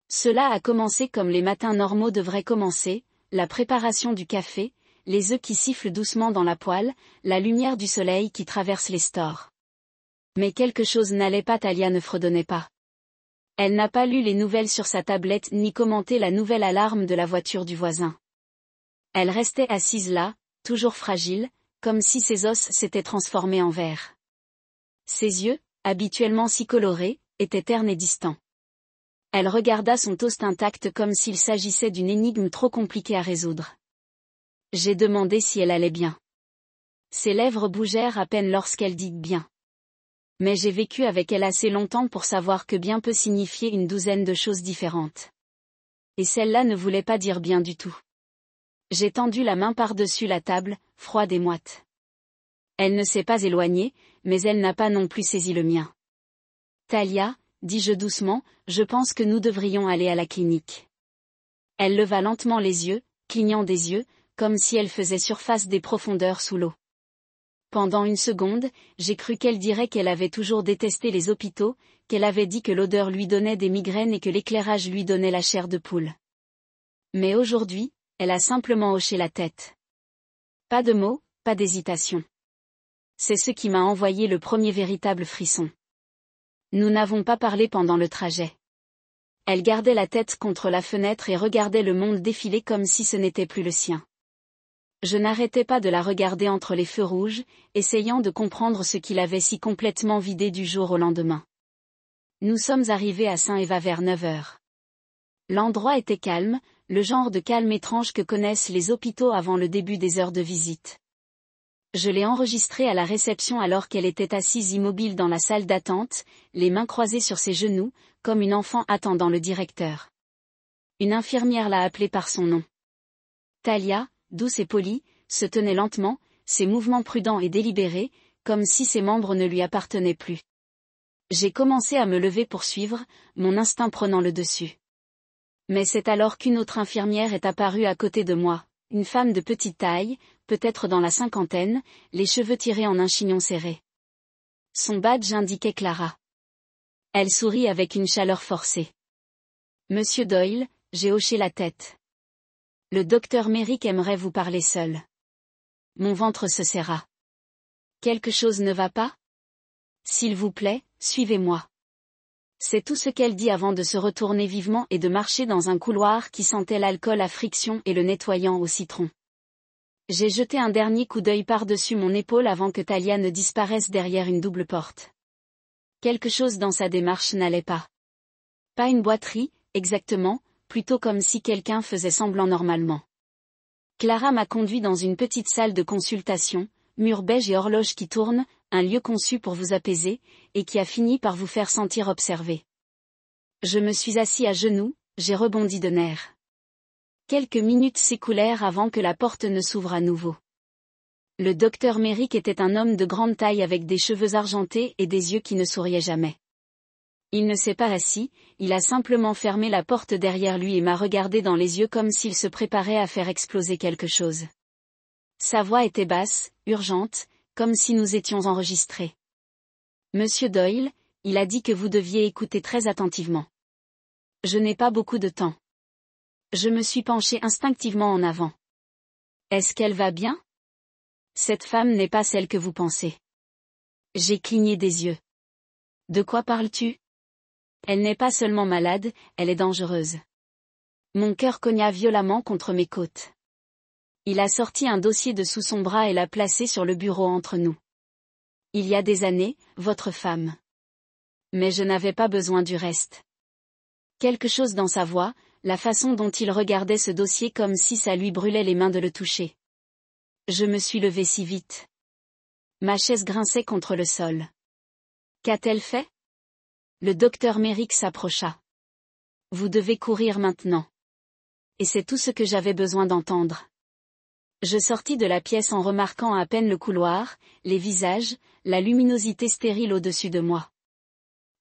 Cela a commencé comme les matins normaux devraient commencer, la préparation du café, les œufs qui sifflent doucement dans la poêle, la lumière du soleil qui traverse les stores. Mais quelque chose n'allait pas, Talia ne fredonnait pas. Elle n'a pas lu les nouvelles sur sa tablette ni commenté la nouvelle alarme de la voiture du voisin. Elle restait assise là, toujours fragile, comme si ses os s'étaient transformés en verre. Ses yeux, habituellement si colorés, étaient ternes et distants. Elle regarda son toast intact comme s'il s'agissait d'une énigme trop compliquée à résoudre. J'ai demandé si elle allait bien. Ses lèvres bougèrent à peine lorsqu'elle dit « bien ». Mais j'ai vécu avec elle assez longtemps pour savoir que bien peut signifier une douzaine de choses différentes. Et celle-là ne voulait pas dire bien du tout. J'ai tendu la main par-dessus la table, froide et moite. Elle ne s'est pas éloignée, mais elle n'a pas non plus saisi le mien. Talia, dis-je doucement, je pense que nous devrions aller à la clinique. Elle leva lentement les yeux, clignant des yeux, comme si elle faisait surface des profondeurs sous l'eau. Pendant une seconde, j'ai cru qu'elle dirait qu'elle avait toujours détesté les hôpitaux, qu'elle avait dit que l'odeur lui donnait des migraines et que l'éclairage lui donnait la chair de poule. Mais aujourd'hui, elle a simplement hoché la tête. Pas de mots, pas d'hésitation. C'est ce qui m'a envoyé le premier véritable frisson. Nous n'avons pas parlé pendant le trajet. Elle gardait la tête contre la fenêtre et regardait le monde défiler comme si ce n'était plus le sien. Je n'arrêtais pas de la regarder entre les feux rouges, essayant de comprendre ce qui l'avait si complètement vidée du jour au lendemain. Nous sommes arrivés à Saint-Eva vers 9 heures. L'endroit était calme, le genre de calme étrange que connaissent les hôpitaux avant le début des heures de visite. Je l'ai enregistrée à la réception alors qu'elle était assise immobile dans la salle d'attente, les mains croisées sur ses genoux, comme une enfant attendant le directeur. Une infirmière l'a appelée par son nom. Talia, douce et polie, se tenait lentement, ses mouvements prudents et délibérés, comme si ses membres ne lui appartenaient plus. J'ai commencé à me lever pour suivre, mon instinct prenant le dessus. Mais c'est alors qu'une autre infirmière est apparue à côté de moi, une femme de petite taille, peut-être dans la cinquantaine, les cheveux tirés en un chignon serré. Son badge indiquait Clara. Elle sourit avec une chaleur forcée. Monsieur Doyle, j'ai hoché la tête. Le docteur Merrick aimerait vous parler seul. Mon ventre se serra. Quelque chose ne va pas? S'il vous plaît, suivez-moi. C'est tout ce qu'elle dit avant de se retourner vivement et de marcher dans un couloir qui sentait l'alcool à friction et le nettoyant au citron. J'ai jeté un dernier coup d'œil par-dessus mon épaule avant que Talia ne disparaisse derrière une double porte. Quelque chose dans sa démarche n'allait pas. Pas une boiterie, exactement, plutôt comme si quelqu'un faisait semblant normalement. Clara m'a conduit dans une petite salle de consultation, mur beige et horloge qui tourne, un lieu conçu pour vous apaiser, et qui a fini par vous faire sentir observé. Je me suis assis à genoux, j'ai rebondi de nerfs. Quelques minutes s'écoulèrent avant que la porte ne s'ouvre à nouveau. Le docteur Merrick était un homme de grande taille avec des cheveux argentés et des yeux qui ne souriaient jamais. Il ne s'est pas assis, il a simplement fermé la porte derrière lui et m'a regardé dans les yeux comme s'il se préparait à faire exploser quelque chose. Sa voix était basse, urgente, comme si nous étions enregistrés. Monsieur Doyle, il a dit que vous deviez écouter très attentivement. Je n'ai pas beaucoup de temps. Je me suis penchée instinctivement en avant. Est-ce qu'elle va bien? Cette femme n'est pas celle que vous pensez. J'ai cligné des yeux. De quoi parles-tu? Elle n'est pas seulement malade, elle est dangereuse. Mon cœur cogna violemment contre mes côtes. Il a sorti un dossier de sous son bras et l'a placé sur le bureau entre nous. Il y a des années, votre femme. Mais je n'avais pas besoin du reste. Quelque chose dans sa voix, la façon dont il regardait ce dossier comme si ça lui brûlait les mains de le toucher. Je me suis levée si vite. Ma chaise grinçait contre le sol. Qu'a-t-elle fait? Le docteur Merrick s'approcha. Vous devez courir maintenant. Et c'est tout ce que j'avais besoin d'entendre. Je sortis de la pièce en remarquant à peine le couloir, les visages, la luminosité stérile au-dessus de moi.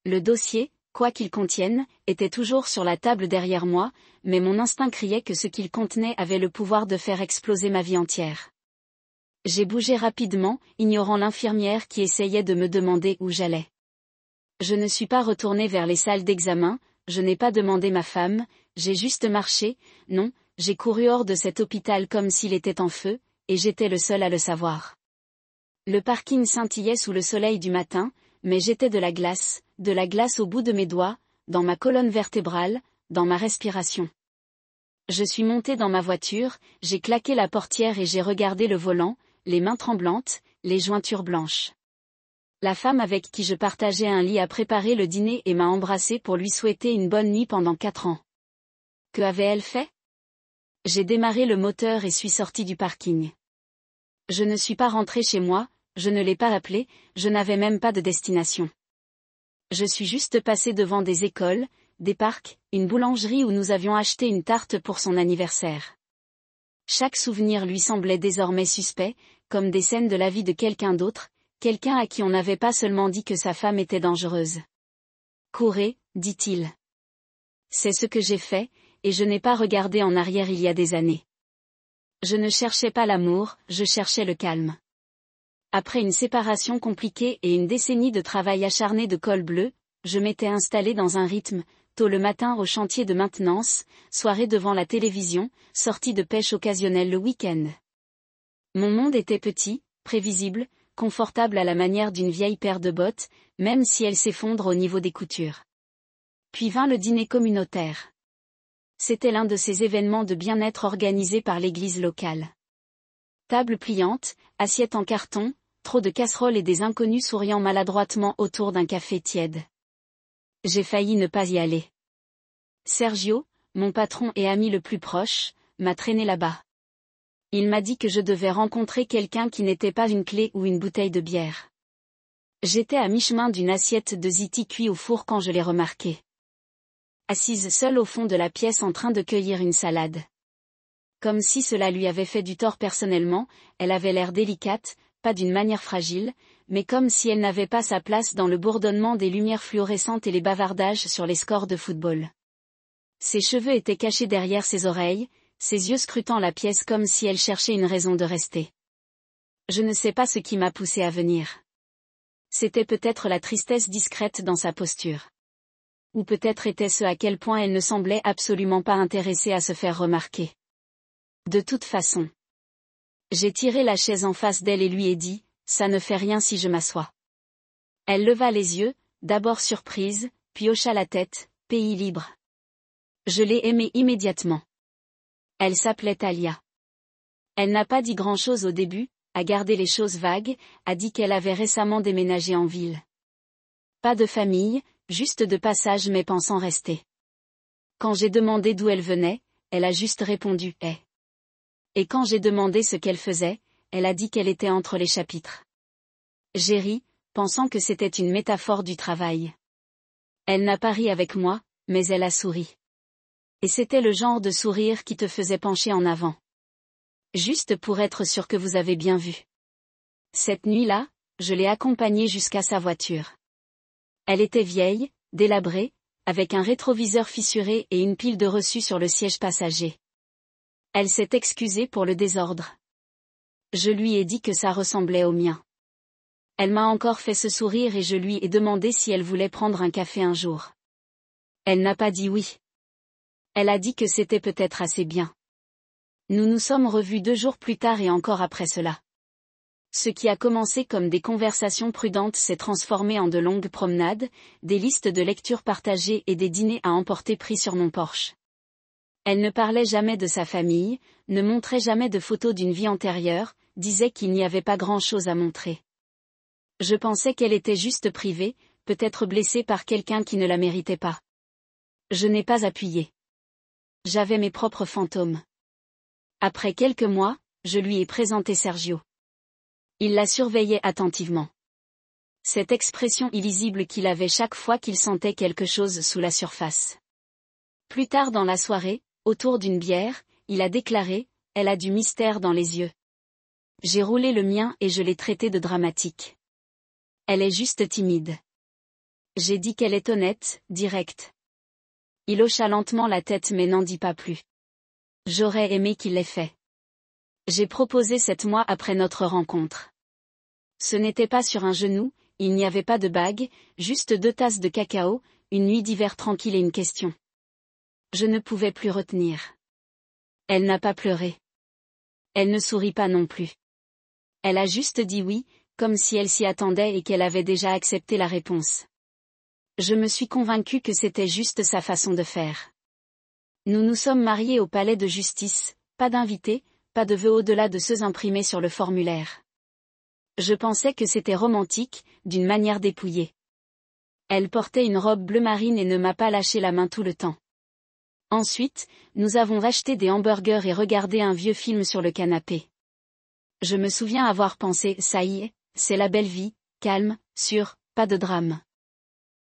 Le dossier, quoi qu'il contienne, était toujours sur la table derrière moi, mais mon instinct criait que ce qu'il contenait avait le pouvoir de faire exploser ma vie entière. J'ai bougé rapidement, ignorant l'infirmière qui essayait de me demander où j'allais. Je ne suis pas retournée vers les salles d'examen, je n'ai pas demandé ma femme, j'ai juste marché, non, j'ai couru hors de cet hôpital comme s'il était en feu, et j'étais le seul à le savoir. Le parking scintillait sous le soleil du matin, mais j'étais de la glace au bout de mes doigts, dans ma colonne vertébrale, dans ma respiration. Je suis montée dans ma voiture, j'ai claqué la portière et j'ai regardé le volant, les mains tremblantes, les jointures blanches. La femme avec qui je partageais un lit a préparé le dîner et m'a embrassée pour lui souhaiter une bonne nuit pendant 4 ans. Que avait-elle fait? J'ai démarré le moteur et suis sortie du parking. Je ne suis pas rentrée chez moi, je ne l'ai pas appelée, je n'avais même pas de destination. Je suis juste passée devant des écoles, des parcs, une boulangerie où nous avions acheté une tarte pour son anniversaire. Chaque souvenir lui semblait désormais suspect, comme des scènes de la vie de quelqu'un d'autre, quelqu'un à qui on n'avait pas seulement dit que sa femme était dangereuse. Courez, dit-il. C'est ce que j'ai fait, et je n'ai pas regardé en arrière il y a des années. Je ne cherchais pas l'amour, je cherchais le calme. Après une séparation compliquée et une décennie de travail acharné de col bleu, je m'étais installée dans un rythme, tôt le matin au chantier de maintenance, soirée devant la télévision, sortie de pêche occasionnelle le week-end. Mon monde était petit, prévisible, confortable à la manière d'une vieille paire de bottes, même si elle s'effondre au niveau des coutures. Puis vint le dîner communautaire. C'était l'un de ces événements de bien-être organisés par l'église locale. Table pliante, assiette en carton, trop de casseroles et des inconnus souriant maladroitement autour d'un café tiède. J'ai failli ne pas y aller. Sergio, mon patron et ami le plus proche, m'a traîné là-bas. Il m'a dit que je devais rencontrer quelqu'un qui n'était pas une clé ou une bouteille de bière. J'étais à mi-chemin d'une assiette de ziti cuit au four quand je l'ai remarqué. Assise seule au fond de la pièce en train de cueillir une salade. Comme si cela lui avait fait du tort personnellement, elle avait l'air délicate, pas d'une manière fragile, mais comme si elle n'avait pas sa place dans le bourdonnement des lumières fluorescentes et les bavardages sur les scores de football. Ses cheveux étaient cachés derrière ses oreilles, ses yeux scrutant la pièce comme si elle cherchait une raison de rester. Je ne sais pas ce qui m'a poussé à venir. C'était peut-être la tristesse discrète dans sa posture. Ou peut-être était-ce à quel point elle ne semblait absolument pas intéressée à se faire remarquer. De toute façon. J'ai tiré la chaise en face d'elle et lui ai dit, ça ne fait rien si je m'assois. Elle leva les yeux, d'abord surprise, puis hocha la tête, pays libre. Je l'ai aimée immédiatement. Elle s'appelait Talia. Elle n'a pas dit grand-chose au début, a gardé les choses vagues, a dit qu'elle avait récemment déménagé en ville. Pas de famille, juste de passage mais pensant rester. Quand j'ai demandé d'où elle venait, elle a juste répondu « Eh ». Et quand j'ai demandé ce qu'elle faisait, elle a dit qu'elle était entre les chapitres. J'ai ri, pensant que c'était une métaphore du travail. Elle n'a pas ri avec moi, mais elle a souri. Et c'était le genre de sourire qui te faisait pencher en avant. Juste pour être sûr que vous avez bien vu. Cette nuit-là, je l'ai accompagnée jusqu'à sa voiture. Elle était vieille, délabrée, avec un rétroviseur fissuré et une pile de reçus sur le siège passager. Elle s'est excusée pour le désordre. Je lui ai dit que ça ressemblait au mien. Elle m'a encore fait ce sourire et je lui ai demandé si elle voulait prendre un café un jour. Elle n'a pas dit oui. Elle a dit que c'était peut-être assez bien. Nous nous sommes revus 2 jours plus tard et encore après cela. Ce qui a commencé comme des conversations prudentes s'est transformé en de longues promenades, des listes de lectures partagées et des dîners à emporter pris sur mon Porsche. Elle ne parlait jamais de sa famille, ne montrait jamais de photos d'une vie antérieure, disait qu'il n'y avait pas grand-chose à montrer. Je pensais qu'elle était juste privée, peut-être blessée par quelqu'un qui ne la méritait pas. Je n'ai pas appuyé. J'avais mes propres fantômes. Après quelques mois, je lui ai présenté Sergio. Il la surveillait attentivement. Cette expression illisible qu'il avait chaque fois qu'il sentait quelque chose sous la surface. Plus tard dans la soirée, autour d'une bière, il a déclaré, « Elle a du mystère dans les yeux. » J'ai roulé le mien et je l'ai traité de dramatique. Elle est juste timide. J'ai dit qu'elle est honnête, directe. Il hocha lentement la tête mais n'en dit pas plus. J'aurais aimé qu'il l'ait fait. J'ai proposé 7 mois après notre rencontre. Ce n'était pas sur un genou, il n'y avait pas de bague, juste 2 tasses de cacao, une nuit d'hiver tranquille et une question. Je ne pouvais plus retenir. Elle n'a pas pleuré. Elle ne sourit pas non plus. Elle a juste dit oui, comme si elle s'y attendait et qu'elle avait déjà accepté la réponse. Je me suis convaincue que c'était juste sa façon de faire. Nous nous sommes mariés au palais de justice, pas d'invités, pas de vœux au-delà de ceux imprimés sur le formulaire. Je pensais que c'était romantique, d'une manière dépouillée. Elle portait une robe bleu marine et ne m'a pas lâché la main tout le temps. Ensuite, nous avons acheté des hamburgers et regardé un vieux film sur le canapé. Je me souviens avoir pensé, ça y est, c'est la belle vie, calme, sûr, pas de drame.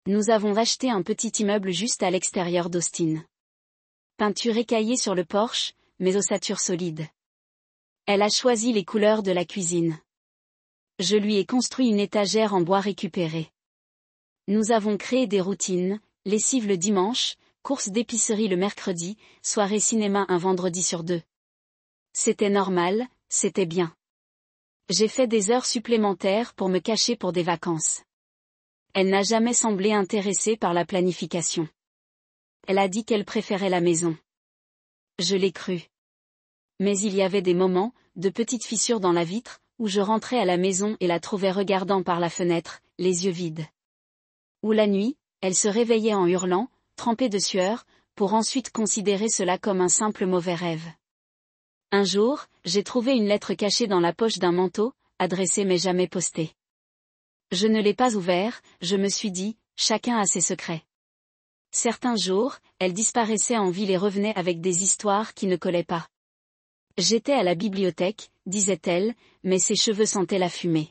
Nous avons acheté un petit immeuble juste à l'extérieur d'Austin. Peinture écaillée sur le porche, mais ossature solide. Elle a choisi les couleurs de la cuisine. Je lui ai construit une étagère en bois récupéré. Nous avons créé des routines, lessive le dimanche, course d'épicerie le mercredi, soirée cinéma un vendredi sur 2. C'était normal, c'était bien. J'ai fait des heures supplémentaires pour me cacher pour des vacances. Elle n'a jamais semblé intéressée par la planification. Elle a dit qu'elle préférait la maison. Je l'ai cru. Mais il y avait des moments, de petites fissures dans la vitre, où je rentrais à la maison et la trouvais regardant par la fenêtre, les yeux vides. Ou la nuit, elle se réveillait en hurlant, trempée de sueur, pour ensuite considérer cela comme un simple mauvais rêve. Un jour, j'ai trouvé une lettre cachée dans la poche d'un manteau, adressée mais jamais postée. Je ne l'ai pas ouvert, je me suis dit, chacun a ses secrets. Certains jours, elle disparaissait en ville et revenait avec des histoires qui ne collaient pas. J'étais à la bibliothèque, disait-elle, mais ses cheveux sentaient la fumée.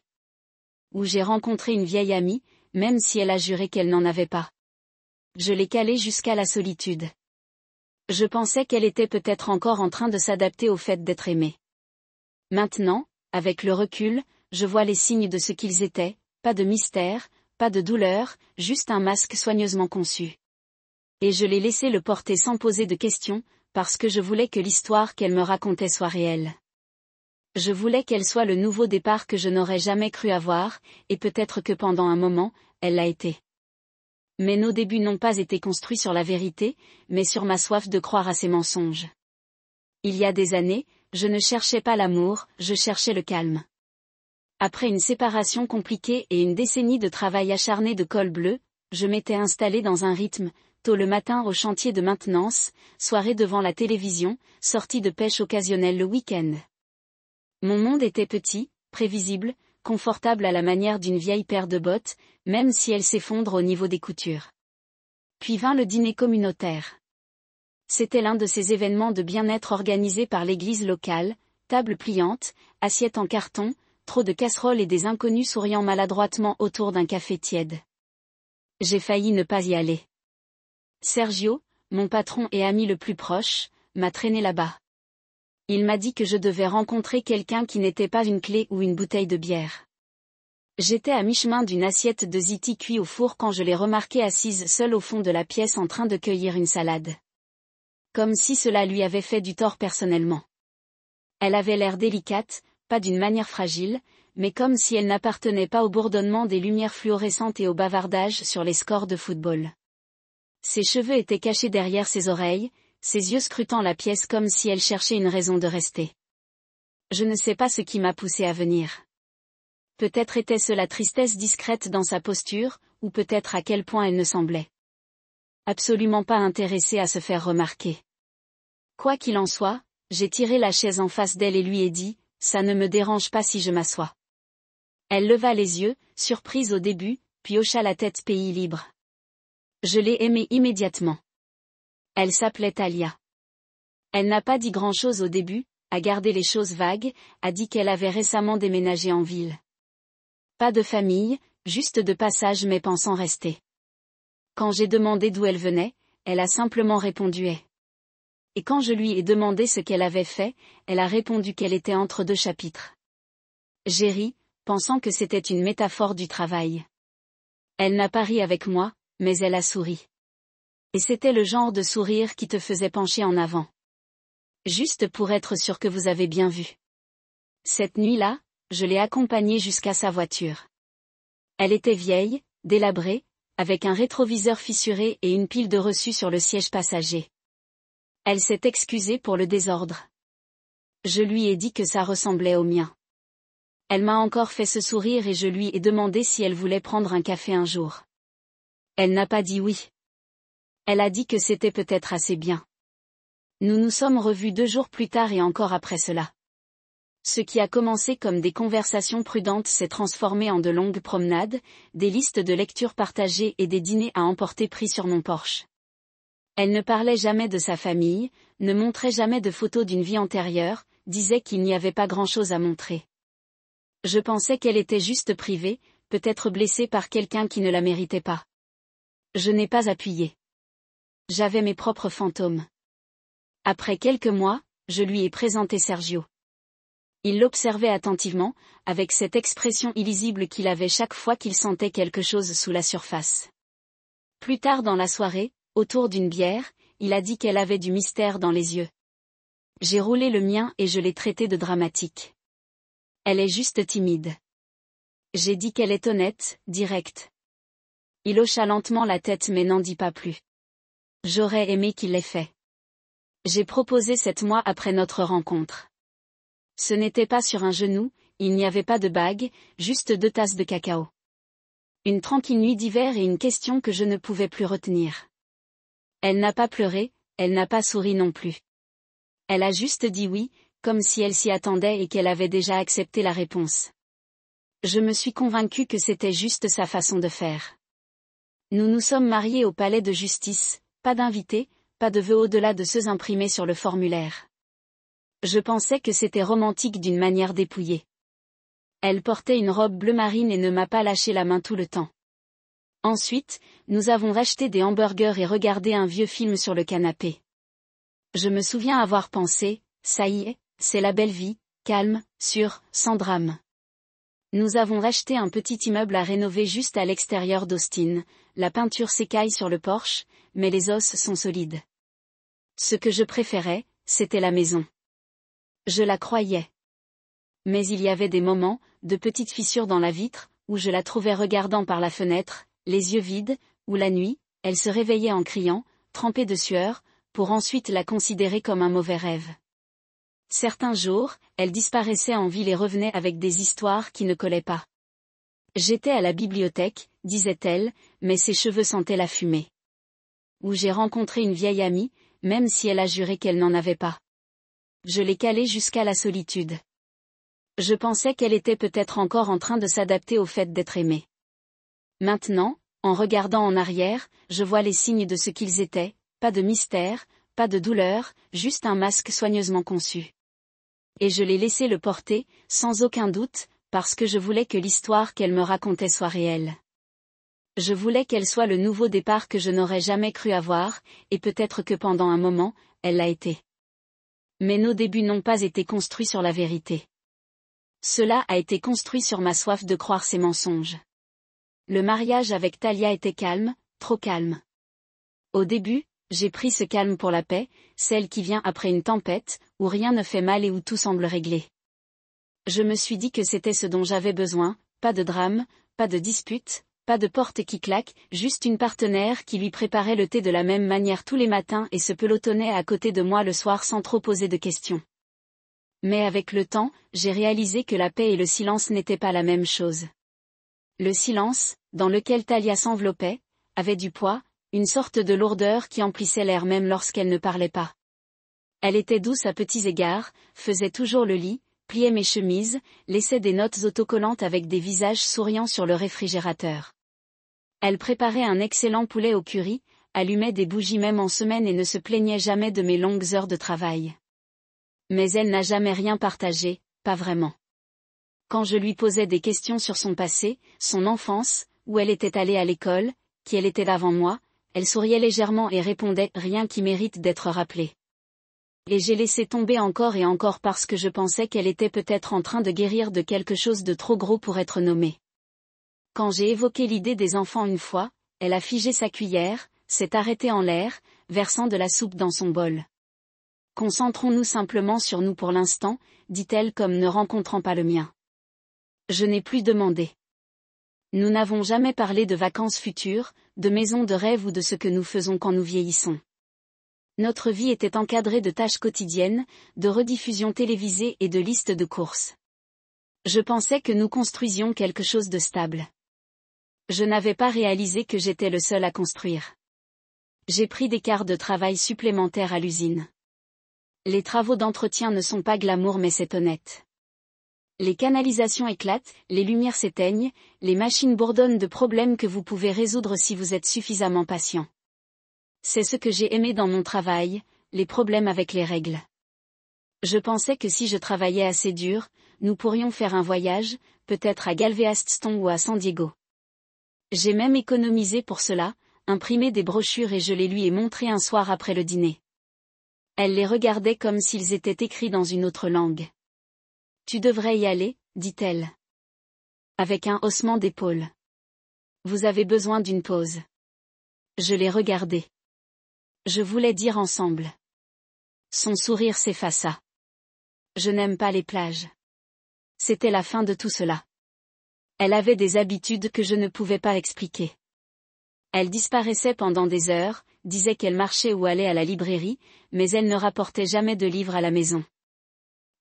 Ou j'ai rencontré une vieille amie, même si elle a juré qu'elle n'en avait pas. Je l'ai calée jusqu'à la solitude. Je pensais qu'elle était peut-être encore en train de s'adapter au fait d'être aimée. Maintenant, avec le recul, je vois les signes de ce qu'ils étaient, pas de mystère, pas de douleur, juste un masque soigneusement conçu. Et je l'ai laissé le porter sans poser de questions, parce que je voulais que l'histoire qu'elle me racontait soit réelle. Je voulais qu'elle soit le nouveau départ que je n'aurais jamais cru avoir, et peut-être que pendant un moment, elle l'a été. Mais nos débuts n'ont pas été construits sur la vérité, mais sur ma soif de croire à ces mensonges. Il y a des années, je ne cherchais pas l'amour, je cherchais le calme. Après une séparation compliquée et une décennie de travail acharné de col bleu, je m'étais installée dans un rythme, tôt le matin au chantier de maintenance, soirée devant la télévision, sortie de pêche occasionnelle le week-end. Mon monde était petit, prévisible, confortable à la manière d'une vieille paire de bottes, même si elle s'effondre au niveau des coutures. Puis vint le dîner communautaire. C'était l'un de ces événements de bien-être organisés par l'église locale, table pliante, assiette en carton, trop de casseroles et des inconnus souriant maladroitement autour d'un café tiède. J'ai failli ne pas y aller. Sergio, mon patron et ami le plus proche, m'a traîné là-bas. Il m'a dit que je devais rencontrer quelqu'un qui n'était pas une clé ou une bouteille de bière. J'étais à mi-chemin d'une assiette de ziti cuit au four quand je l'ai remarquée assise seule au fond de la pièce en train de cueillir une salade. Comme si cela lui avait fait du tort personnellement. Elle avait l'air délicate, pas d'une manière fragile, mais comme si elle n'appartenait pas au bourdonnement des lumières fluorescentes et au bavardage sur les scores de football. Ses cheveux étaient cachés derrière ses oreilles, ses yeux scrutant la pièce comme si elle cherchait une raison de rester. Je ne sais pas ce qui m'a poussé à venir. Peut-être était-ce la tristesse discrète dans sa posture, ou peut-être à quel point elle ne semblait absolument pas intéressée à se faire remarquer. Quoi qu'il en soit, j'ai tiré la chaise en face d'elle et lui ai dit, ça ne me dérange pas si je m'assois. Elle leva les yeux, surprise au début, puis hocha la tête pays libre. Je l'ai aimée immédiatement. Elle s'appelait Talia. Elle n'a pas dit grand-chose au début, a gardé les choses vagues, a dit qu'elle avait récemment déménagé en ville. Pas de famille, juste de passage mais pensant rester. Quand j'ai demandé d'où elle venait, elle a simplement répondu « Eh ». Et quand je lui ai demandé ce qu'elle avait fait, elle a répondu qu'elle était entre 2 chapitres. J'ai ri, pensant que c'était une métaphore du travail. Elle n'a pas ri avec moi, mais elle a souri. Et c'était le genre de sourire qui te faisait pencher en avant. Juste pour être sûr que vous avez bien vu. Cette nuit-là, je l'ai accompagnée jusqu'à sa voiture. Elle était vieille, délabrée, avec un rétroviseur fissuré et une pile de reçus sur le siège passager. Elle s'est excusée pour le désordre. Je lui ai dit que ça ressemblait au mien. Elle m'a encore fait ce sourire et je lui ai demandé si elle voulait prendre un café un jour. Elle n'a pas dit oui. Elle a dit que c'était peut-être assez bien. Nous nous sommes revus 2 jours plus tard et encore après cela. Ce qui a commencé comme des conversations prudentes s'est transformé en de longues promenades, des listes de lectures partagées et des dîners à emporter pris sur mon porche. Elle ne parlait jamais de sa famille, ne montrait jamais de photos d'une vie antérieure, disait qu'il n'y avait pas grand-chose à montrer. Je pensais qu'elle était juste privée, peut-être blessée par quelqu'un qui ne la méritait pas. Je n'ai pas appuyé. J'avais mes propres fantômes. Après quelques mois, je lui ai présenté Sergio. Il l'observait attentivement, avec cette expression illisible qu'il avait chaque fois qu'il sentait quelque chose sous la surface. Plus tard dans la soirée, autour d'une bière, il a dit qu'elle avait du mystère dans les yeux. J'ai roulé le mien et je l'ai traité de dramatique. Elle est juste timide. J'ai dit qu'elle est honnête, directe. Il hocha lentement la tête mais n'en dit pas plus. J'aurais aimé qu'il l'ait fait. J'ai proposé 7 mois après notre rencontre. Ce n'était pas sur un genou, il n'y avait pas de bague, juste 2 tasses de cacao. Une tranquille nuit d'hiver et une question que je ne pouvais plus retenir. Elle n'a pas pleuré, elle n'a pas souri non plus. Elle a juste dit oui, comme si elle s'y attendait et qu'elle avait déjà accepté la réponse. Je me suis convaincue que c'était juste sa façon de faire. Nous nous sommes mariés au palais de justice, pas d'invités, pas de vœux au-delà de ceux imprimés sur le formulaire. Je pensais que c'était romantique d'une manière dépouillée. Elle portait une robe bleu marine et ne m'a pas lâché la main tout le temps. Ensuite, nous avons acheté des hamburgers et regardé un vieux film sur le canapé. Je me souviens avoir pensé, ça y est, c'est la belle vie, calme, sûre, sans drame. Nous avons acheté un petit immeuble à rénover juste à l'extérieur d'Austin, la peinture s'écaille sur le porche, mais les os sont solides. Ce que je préférais, c'était la maison. Je la croyais. Mais il y avait des moments, de petites fissures dans la vitre, où je la trouvais regardant par la fenêtre, les yeux vides, où la nuit, elle se réveillait en criant, trempée de sueur, pour ensuite la considérer comme un mauvais rêve. Certains jours, elle disparaissait en ville et revenait avec des histoires qui ne collaient pas. J'étais à la bibliothèque, disait-elle, mais ses cheveux sentaient la fumée. Où j'ai rencontré une vieille amie, même si elle a juré qu'elle n'en avait pas. Je l'ai calée jusqu'à la solitude. Je pensais qu'elle était peut-être encore en train de s'adapter au fait d'être aimée. Maintenant, en regardant en arrière, je vois les signes de ce qu'ils étaient, pas de mystère, pas de douleur, juste un masque soigneusement conçu. Et je l'ai laissé le porter, sans aucun doute, parce que je voulais que l'histoire qu'elle me racontait soit réelle. Je voulais qu'elle soit le nouveau départ que je n'aurais jamais cru avoir, et peut-être que pendant un moment, elle l'a été. Mais nos débuts n'ont pas été construits sur la vérité. Cela a été construit sur ma soif de croire ses mensonges. Le mariage avec Talia était calme, trop calme. Au début, j'ai pris ce calme pour la paix, celle qui vient après une tempête, où rien ne fait mal et où tout semble réglé. Je me suis dit que c'était ce dont j'avais besoin, pas de drame, pas de dispute, pas de porte qui claque, juste une partenaire qui lui préparait le thé de la même manière tous les matins et se pelotonnait à côté de moi le soir sans trop poser de questions. Mais avec le temps, j'ai réalisé que la paix et le silence n'étaient pas la même chose. Le silence, dans lequel Talia s'enveloppait, avait du poids, une sorte de lourdeur qui emplissait l'air même lorsqu'elle ne parlait pas. Elle était douce à petits égards, faisait toujours le lit, pliait mes chemises, laissait des notes autocollantes avec des visages souriants sur le réfrigérateur. Elle préparait un excellent poulet au curry, allumait des bougies même en semaine et ne se plaignait jamais de mes longues heures de travail. Mais elle n'a jamais rien partagé, pas vraiment. Quand je lui posais des questions sur son passé, son enfance, où elle était allée à l'école, qui elle était avant moi, elle souriait légèrement et répondait « rien qui mérite d'être rappelé ». Et j'ai laissé tomber encore et encore parce que je pensais qu'elle était peut-être en train de guérir de quelque chose de trop gros pour être nommé. Quand j'ai évoqué l'idée des enfants une fois, elle a figé sa cuillère, s'est arrêtée en l'air, versant de la soupe dans son bol. Concentrons-nous simplement sur nous pour l'instant, dit-elle comme ne rencontrant pas le mien. Je n'ai plus demandé. Nous n'avons jamais parlé de vacances futures, de maisons de rêve ou de ce que nous faisons quand nous vieillissons. Notre vie était encadrée de tâches quotidiennes, de rediffusions télévisées et de listes de courses. Je pensais que nous construisions quelque chose de stable. Je n'avais pas réalisé que j'étais le seul à construire. J'ai pris des quarts de travail supplémentaires à l'usine. Les travaux d'entretien ne sont pas glamour mais c'est honnête. Les canalisations éclatent, les lumières s'éteignent, les machines bourdonnent de problèmes que vous pouvez résoudre si vous êtes suffisamment patient. C'est ce que j'ai aimé dans mon travail, les problèmes avec les règles. Je pensais que si je travaillais assez dur, nous pourrions faire un voyage, peut-être à Galveston ou à San Diego. J'ai même économisé pour cela, imprimé des brochures et je les lui ai montrées un soir après le dîner. Elle les regardait comme s'ils étaient écrits dans une autre langue. Tu devrais y aller, dit-elle. Avec un haussement d'épaules. Vous avez besoin d'une pause. Je l'ai regardé. Je voulais dire ensemble. Son sourire s'effaça. Je n'aime pas les plages. C'était la fin de tout cela. Elle avait des habitudes que je ne pouvais pas expliquer. Elle disparaissait pendant des heures, disait qu'elle marchait ou allait à la librairie, mais elle ne rapportait jamais de livres à la maison.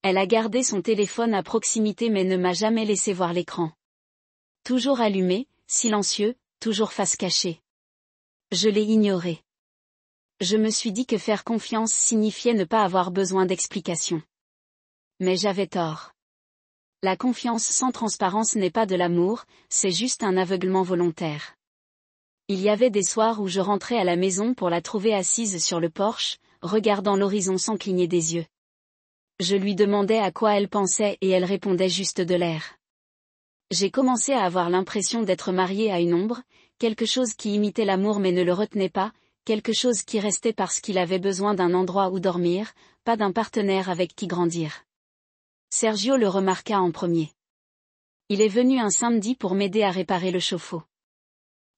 Elle a gardé son téléphone à proximité mais ne m'a jamais laissé voir l'écran. Toujours allumé, silencieux, toujours face cachée. Je l'ai ignoré. Je me suis dit que faire confiance signifiait ne pas avoir besoin d'explications. Mais j'avais tort. La confiance sans transparence n'est pas de l'amour, c'est juste un aveuglement volontaire. Il y avait des soirs où je rentrais à la maison pour la trouver assise sur le porche, regardant l'horizon sans cligner des yeux. Je lui demandais à quoi elle pensait et elle répondait juste de l'air. J'ai commencé à avoir l'impression d'être mariée à une ombre, quelque chose qui imitait l'amour mais ne le retenait pas, quelque chose qui restait parce qu'il avait besoin d'un endroit où dormir, pas d'un partenaire avec qui grandir. Sergio le remarqua en premier. Il est venu un samedi pour m'aider à réparer le chauffe-eau.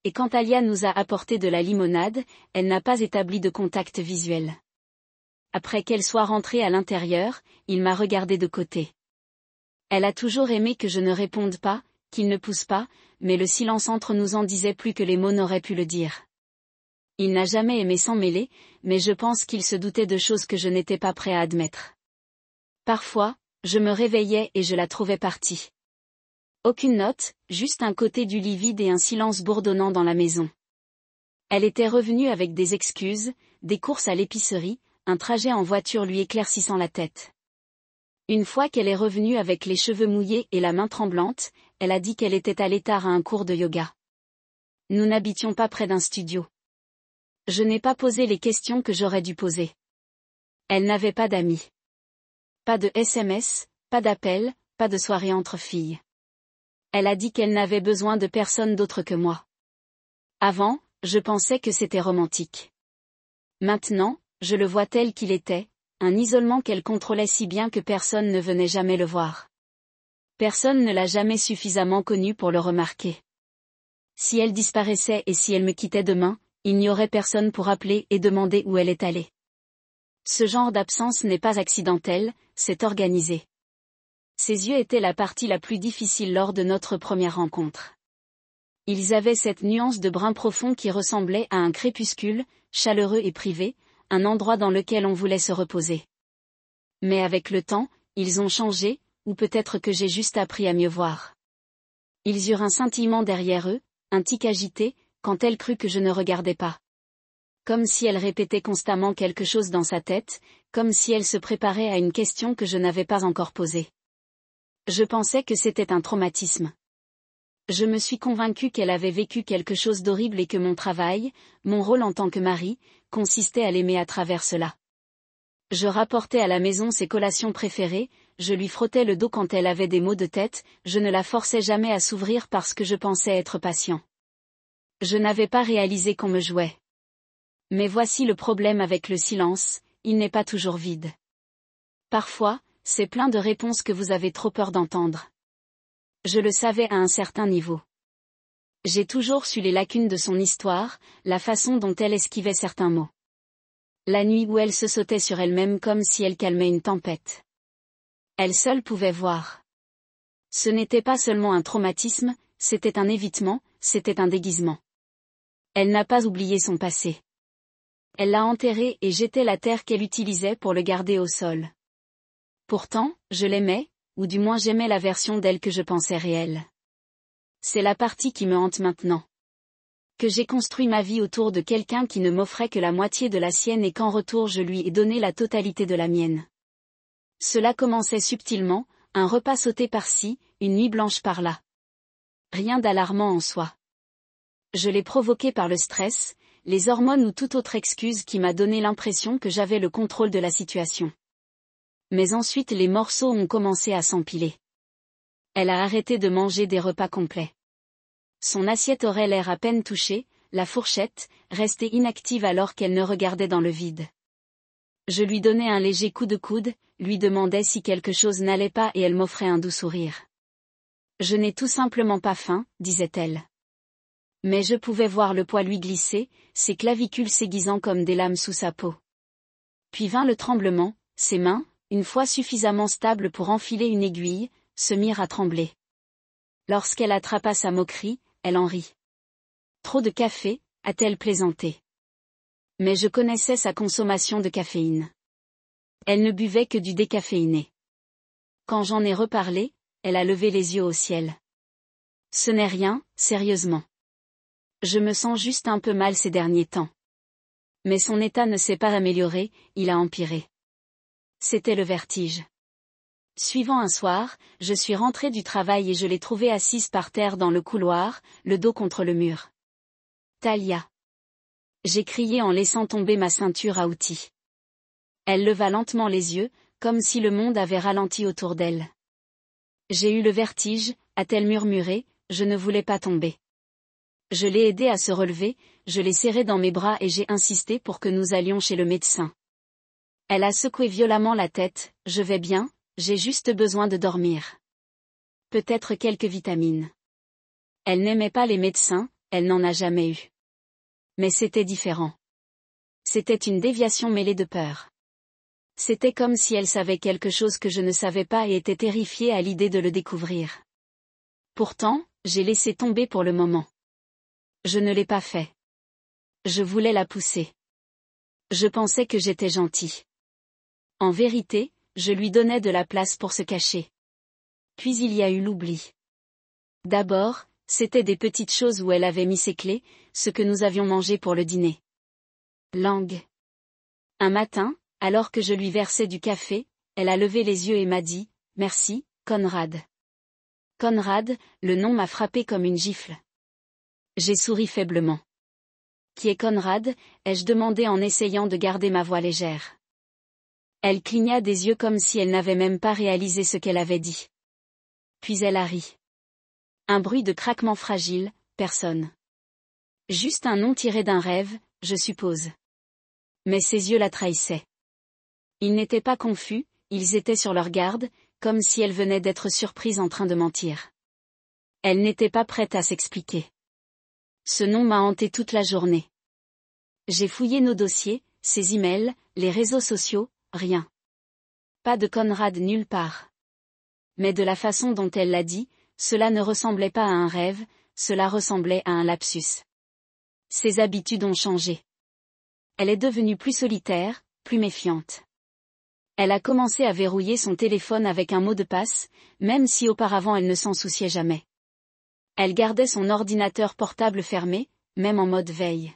Et quand Alia nous a apporté de la limonade, elle n'a pas établi de contact visuel. Après qu'elle soit rentrée à l'intérieur, il m'a regardé de côté. Elle a toujours aimé que je ne réponde pas, qu'il ne pousse pas, mais le silence entre nous en disait plus que les mots n'auraient pu le dire. Il n'a jamais aimé s'en mêler, mais je pense qu'il se doutait de choses que je n'étais pas prêt à admettre. Parfois, je me réveillais et je la trouvais partie. Aucune note, juste un côté du lit vide et un silence bourdonnant dans la maison. Elle était revenue avec des excuses, des courses à l'épicerie, un trajet en voiture lui éclaircissant la tête. Une fois qu'elle est revenue avec les cheveux mouillés et la main tremblante, elle a dit qu'elle était allée tard à un cours de yoga. Nous n'habitions pas près d'un studio. Je n'ai pas posé les questions que j'aurais dû poser. Elle n'avait pas d'amis. Pas de SMS, pas d'appel, pas de soirée entre filles. Elle a dit qu'elle n'avait besoin de personne d'autre que moi. Avant, je pensais que c'était romantique. Maintenant, je le vois tel qu'il était, un isolement qu'elle contrôlait si bien que personne ne venait jamais le voir. Personne ne l'a jamais suffisamment connu pour le remarquer. Si elle disparaissait et si elle me quittait demain, il n'y aurait personne pour appeler et demander où elle est allée. Ce genre d'absence n'est pas accidentel, c'est organisé. Ses yeux étaient la partie la plus difficile lors de notre première rencontre. Ils avaient cette nuance de brun profond qui ressemblait à un crépuscule, chaleureux et privé, un endroit dans lequel on voulait se reposer. Mais avec le temps, ils ont changé, ou peut-être que j'ai juste appris à mieux voir. Ils eurent un scintillement derrière eux, un tic agité, quand elle crut que je ne regardais pas. Comme si elle répétait constamment quelque chose dans sa tête, comme si elle se préparait à une question que je n'avais pas encore posée. Je pensais que c'était un traumatisme. Je me suis convaincue qu'elle avait vécu quelque chose d'horrible et que mon travail, mon rôle en tant que mari, consistait à l'aimer à travers cela. Je rapportais à la maison ses collations préférées, je lui frottais le dos quand elle avait des maux de tête, je ne la forçais jamais à s'ouvrir parce que je pensais être patient. Je n'avais pas réalisé qu'on me jouait. Mais voici le problème avec le silence, il n'est pas toujours vide. Parfois, c'est plein de réponses que vous avez trop peur d'entendre. Je le savais à un certain niveau. J'ai toujours su les lacunes de son histoire, la façon dont elle esquivait certains mots. La nuit où elle se sautait sur elle-même comme si elle calmait une tempête. Elle seule pouvait voir. Ce n'était pas seulement un traumatisme, c'était un évitement, c'était un déguisement. Elle n'a pas oublié son passé. Elle l'a enterré et jetait la terre qu'elle utilisait pour le garder au sol. Pourtant, je l'aimais, ou du moins j'aimais la version d'elle que je pensais réelle. C'est la partie qui me hante maintenant. Que j'ai construit ma vie autour de quelqu'un qui ne m'offrait que la moitié de la sienne et qu'en retour je lui ai donné la totalité de la mienne. Cela commençait subtilement, un repas sauté par-ci, une nuit blanche par-là. Rien d'alarmant en soi. Je l'ai provoqué par le stress, les hormones ou toute autre excuse qui m'a donné l'impression que j'avais le contrôle de la situation. Mais ensuite les morceaux ont commencé à s'empiler. Elle a arrêté de manger des repas complets. Son assiette aurait l'air à peine touchée, la fourchette, restait inactive alors qu'elle ne regardait dans le vide. Je lui donnais un léger coup de coude, lui demandais si quelque chose n'allait pas et elle m'offrait un doux sourire. Je n'ai tout simplement pas faim, disait-elle. Mais je pouvais voir le poids lui glisser, ses clavicules s'aiguisant comme des lames sous sa peau. Puis vint le tremblement, ses mains, une fois suffisamment stables pour enfiler une aiguille, se mirent à trembler. Lorsqu'elle attrapa sa moquerie, elle en rit. Trop de café, a-t-elle plaisanté. Mais je connaissais sa consommation de caféine. Elle ne buvait que du décaféiné. Quand j'en ai reparlé, elle a levé les yeux au ciel. Ce n'est rien, sérieusement. Je me sens juste un peu mal ces derniers temps. Mais son état ne s'est pas amélioré, il a empiré. C'était le vertige. Suivant un soir, je suis rentrée du travail et je l'ai trouvée assise par terre dans le couloir, le dos contre le mur. Talia. J'ai crié en laissant tomber ma ceinture à outils. Elle leva lentement les yeux, comme si le monde avait ralenti autour d'elle. J'ai eu le vertige, a-t-elle murmuré, je ne voulais pas tomber. Je l'ai aidée à se relever, je l'ai serrée dans mes bras et j'ai insisté pour que nous allions chez le médecin. Elle a secoué violemment la tête, je vais bien, j'ai juste besoin de dormir. Peut-être quelques vitamines. Elle n'aimait pas les médecins, elle n'en a jamais eu. Mais c'était différent. C'était une déviation mêlée de peur. C'était comme si elle savait quelque chose que je ne savais pas et était terrifiée à l'idée de le découvrir. Pourtant, j'ai laissé tomber pour le moment. Je ne l'ai pas fait. Je voulais la pousser. Je pensais que j'étais gentil. En vérité, je lui donnais de la place pour se cacher. Puis il y a eu l'oubli. D'abord, c'était des petites choses où elle avait mis ses clés, ce que nous avions mangé pour le dîner. Langue. Un matin, alors que je lui versais du café, elle a levé les yeux et m'a dit « Merci, Conrad ». Conrad, le nom m'a frappé comme une gifle. J'ai souri faiblement. Qui est Conrad, ai-je demandé en essayant de garder ma voix légère. Elle cligna des yeux comme si elle n'avait même pas réalisé ce qu'elle avait dit. Puis elle a ri. Un bruit de craquement fragile, personne. Juste un nom tiré d'un rêve, je suppose. Mais ses yeux la trahissaient. Ils n'étaient pas confus, ils étaient sur leur garde, comme si elle venait d'être surprise en train de mentir. Elle n'était pas prête à s'expliquer. Ce nom m'a hanté toute la journée. J'ai fouillé nos dossiers, ses emails, les réseaux sociaux, rien. Pas de Conrad nulle part. Mais de la façon dont elle l'a dit, cela ne ressemblait pas à un rêve, cela ressemblait à un lapsus. Ses habitudes ont changé. Elle est devenue plus solitaire, plus méfiante. Elle a commencé à verrouiller son téléphone avec un mot de passe, même si auparavant elle ne s'en souciait jamais. Elle gardait son ordinateur portable fermé, même en mode veille.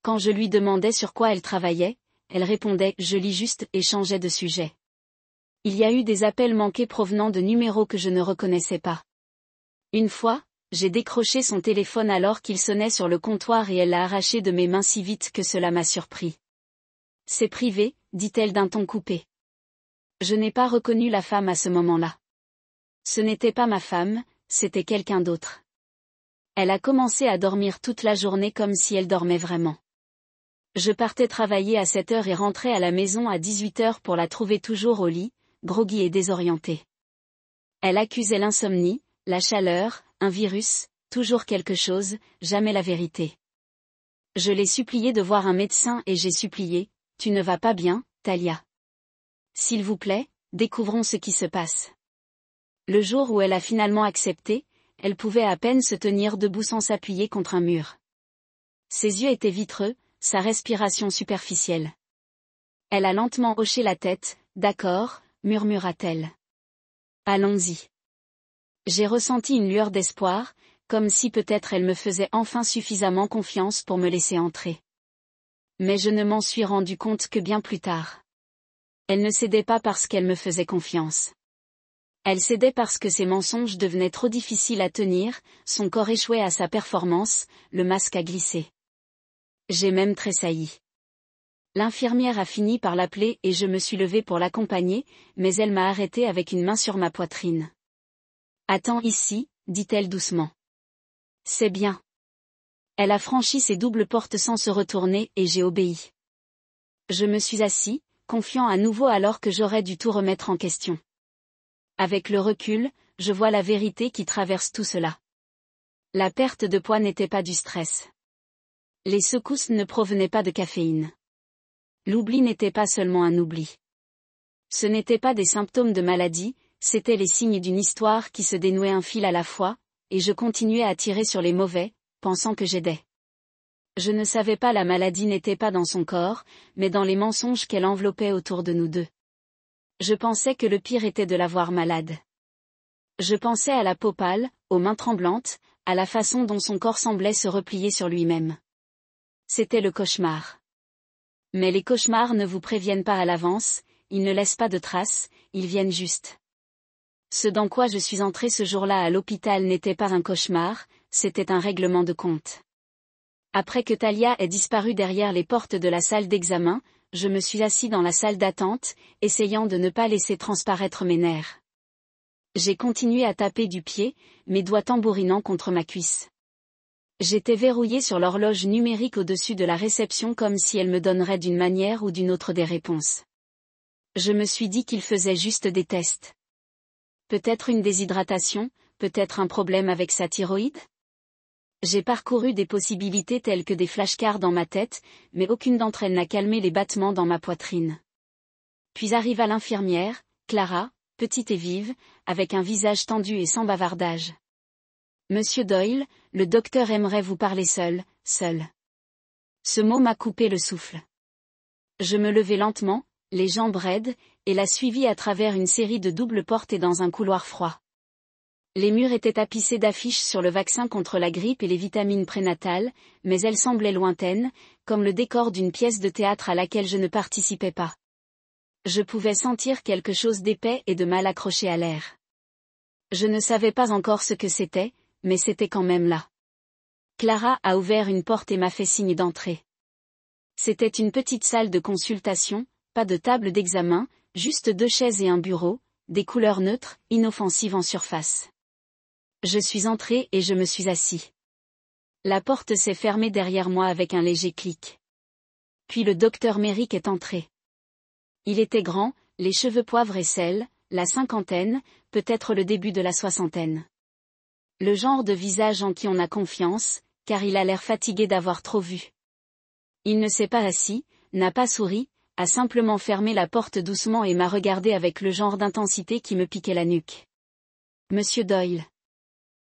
Quand je lui demandais sur quoi elle travaillait, elle répondait « je lis juste » et changeait de sujet. Il y a eu des appels manqués provenant de numéros que je ne reconnaissais pas. Une fois, j'ai décroché son téléphone alors qu'il sonnait sur le comptoir et elle l'a arraché de mes mains si vite que cela m'a surpris. « C'est privé », dit-elle d'un ton coupé. Je n'ai pas reconnu la femme à ce moment-là. Ce n'était pas ma femme, c'était quelqu'un d'autre. Elle a commencé à dormir toute la journée comme si elle dormait vraiment. Je partais travailler à 7 heures et rentrais à la maison à 18 heures pour la trouver toujours au lit, groggy et désorientée. Elle accusait l'insomnie, la chaleur, un virus, toujours quelque chose, jamais la vérité. Je l'ai supplié de voir un médecin et j'ai supplié, « Tu ne vas pas bien, Talia. S'il vous plaît, découvrons ce qui se passe. » Le jour où elle a finalement accepté, elle pouvait à peine se tenir debout sans s'appuyer contre un mur. Ses yeux étaient vitreux, sa respiration superficielle. Elle a lentement hoché la tête. « D'accord », murmura-t-elle. « Allons-y. » J'ai ressenti une lueur d'espoir, comme si peut-être elle me faisait enfin suffisamment confiance pour me laisser entrer. Mais je ne m'en suis rendu compte que bien plus tard. Elle ne cédait pas parce qu'elle me faisait confiance. Elle cédait parce que ses mensonges devenaient trop difficiles à tenir, son corps échouait à sa performance, le masque a glissé. J'ai même tressailli. L'infirmière a fini par l'appeler et je me suis levée pour l'accompagner, mais elle m'a arrêtée avec une main sur ma poitrine. « Attends ici », dit-elle doucement. « C'est bien. » Elle a franchi ses doubles portes sans se retourner et j'ai obéi. Je me suis assis, confiant à nouveau alors que j'aurais dû tout remettre en question. Avec le recul, je vois la vérité qui traverse tout cela. La perte de poids n'était pas du stress. Les secousses ne provenaient pas de caféine. L'oubli n'était pas seulement un oubli. Ce n'étaient pas des symptômes de maladie, c'étaient les signes d'une histoire qui se dénouait un fil à la fois, et je continuais à tirer sur les mauvais, pensant que j'aidais. Je ne savais pas la maladie n'était pas dans son corps, mais dans les mensonges qu'elle enveloppait autour de nous deux. Je pensais que le pire était de la voir malade. Je pensais à la peau pâle, aux mains tremblantes, à la façon dont son corps semblait se replier sur lui-même. C'était le cauchemar. Mais les cauchemars ne vous préviennent pas à l'avance, ils ne laissent pas de traces, ils viennent juste. Ce dans quoi je suis entrée ce jour-là à l'hôpital n'était pas un cauchemar, c'était un règlement de compte. Après que Talia ait disparu derrière les portes de la salle d'examen, je me suis assis dans la salle d'attente, essayant de ne pas laisser transparaître mes nerfs. J'ai continué à taper du pied, mes doigts tambourinant contre ma cuisse. J'étais verrouillée sur l'horloge numérique au-dessus de la réception comme si elle me donnerait d'une manière ou d'une autre des réponses. Je me suis dit qu'il faisait juste des tests. Peut-être une déshydratation, peut-être un problème avec sa thyroïde ? J'ai parcouru des possibilités telles que des flashcards dans ma tête, mais aucune d'entre elles n'a calmé les battements dans ma poitrine. Puis arriva l'infirmière, Clara, petite et vive, avec un visage tendu et sans bavardage. « Monsieur Doyle, le docteur aimerait vous parler seul. » Ce mot m'a coupé le souffle. Je me levai lentement, les jambes raides, et la suivis à travers une série de doubles portes et dans un couloir froid. Les murs étaient tapissés d'affiches sur le vaccin contre la grippe et les vitamines prénatales, mais elles semblaient lointaines, comme le décor d'une pièce de théâtre à laquelle je ne participais pas. Je pouvais sentir quelque chose d'épais et de mal accroché à l'air. Je ne savais pas encore ce que c'était, mais c'était quand même là. Clara a ouvert une porte et m'a fait signe d'entrer. C'était une petite salle de consultation, pas de table d'examen, juste 2 chaises et un bureau, des couleurs neutres, inoffensives en surface. Je suis entrée et je me suis assis. La porte s'est fermée derrière moi avec un léger clic. Puis le docteur Merrick est entré. Il était grand, les cheveux poivre et sel, la cinquantaine, peut-être le début de la soixantaine. Le genre de visage en qui on a confiance, car il a l'air fatigué d'avoir trop vu. Il ne s'est pas assis, n'a pas souri, a simplement fermé la porte doucement et m'a regardé avec le genre d'intensité qui me piquait la nuque. « Monsieur Doyle. »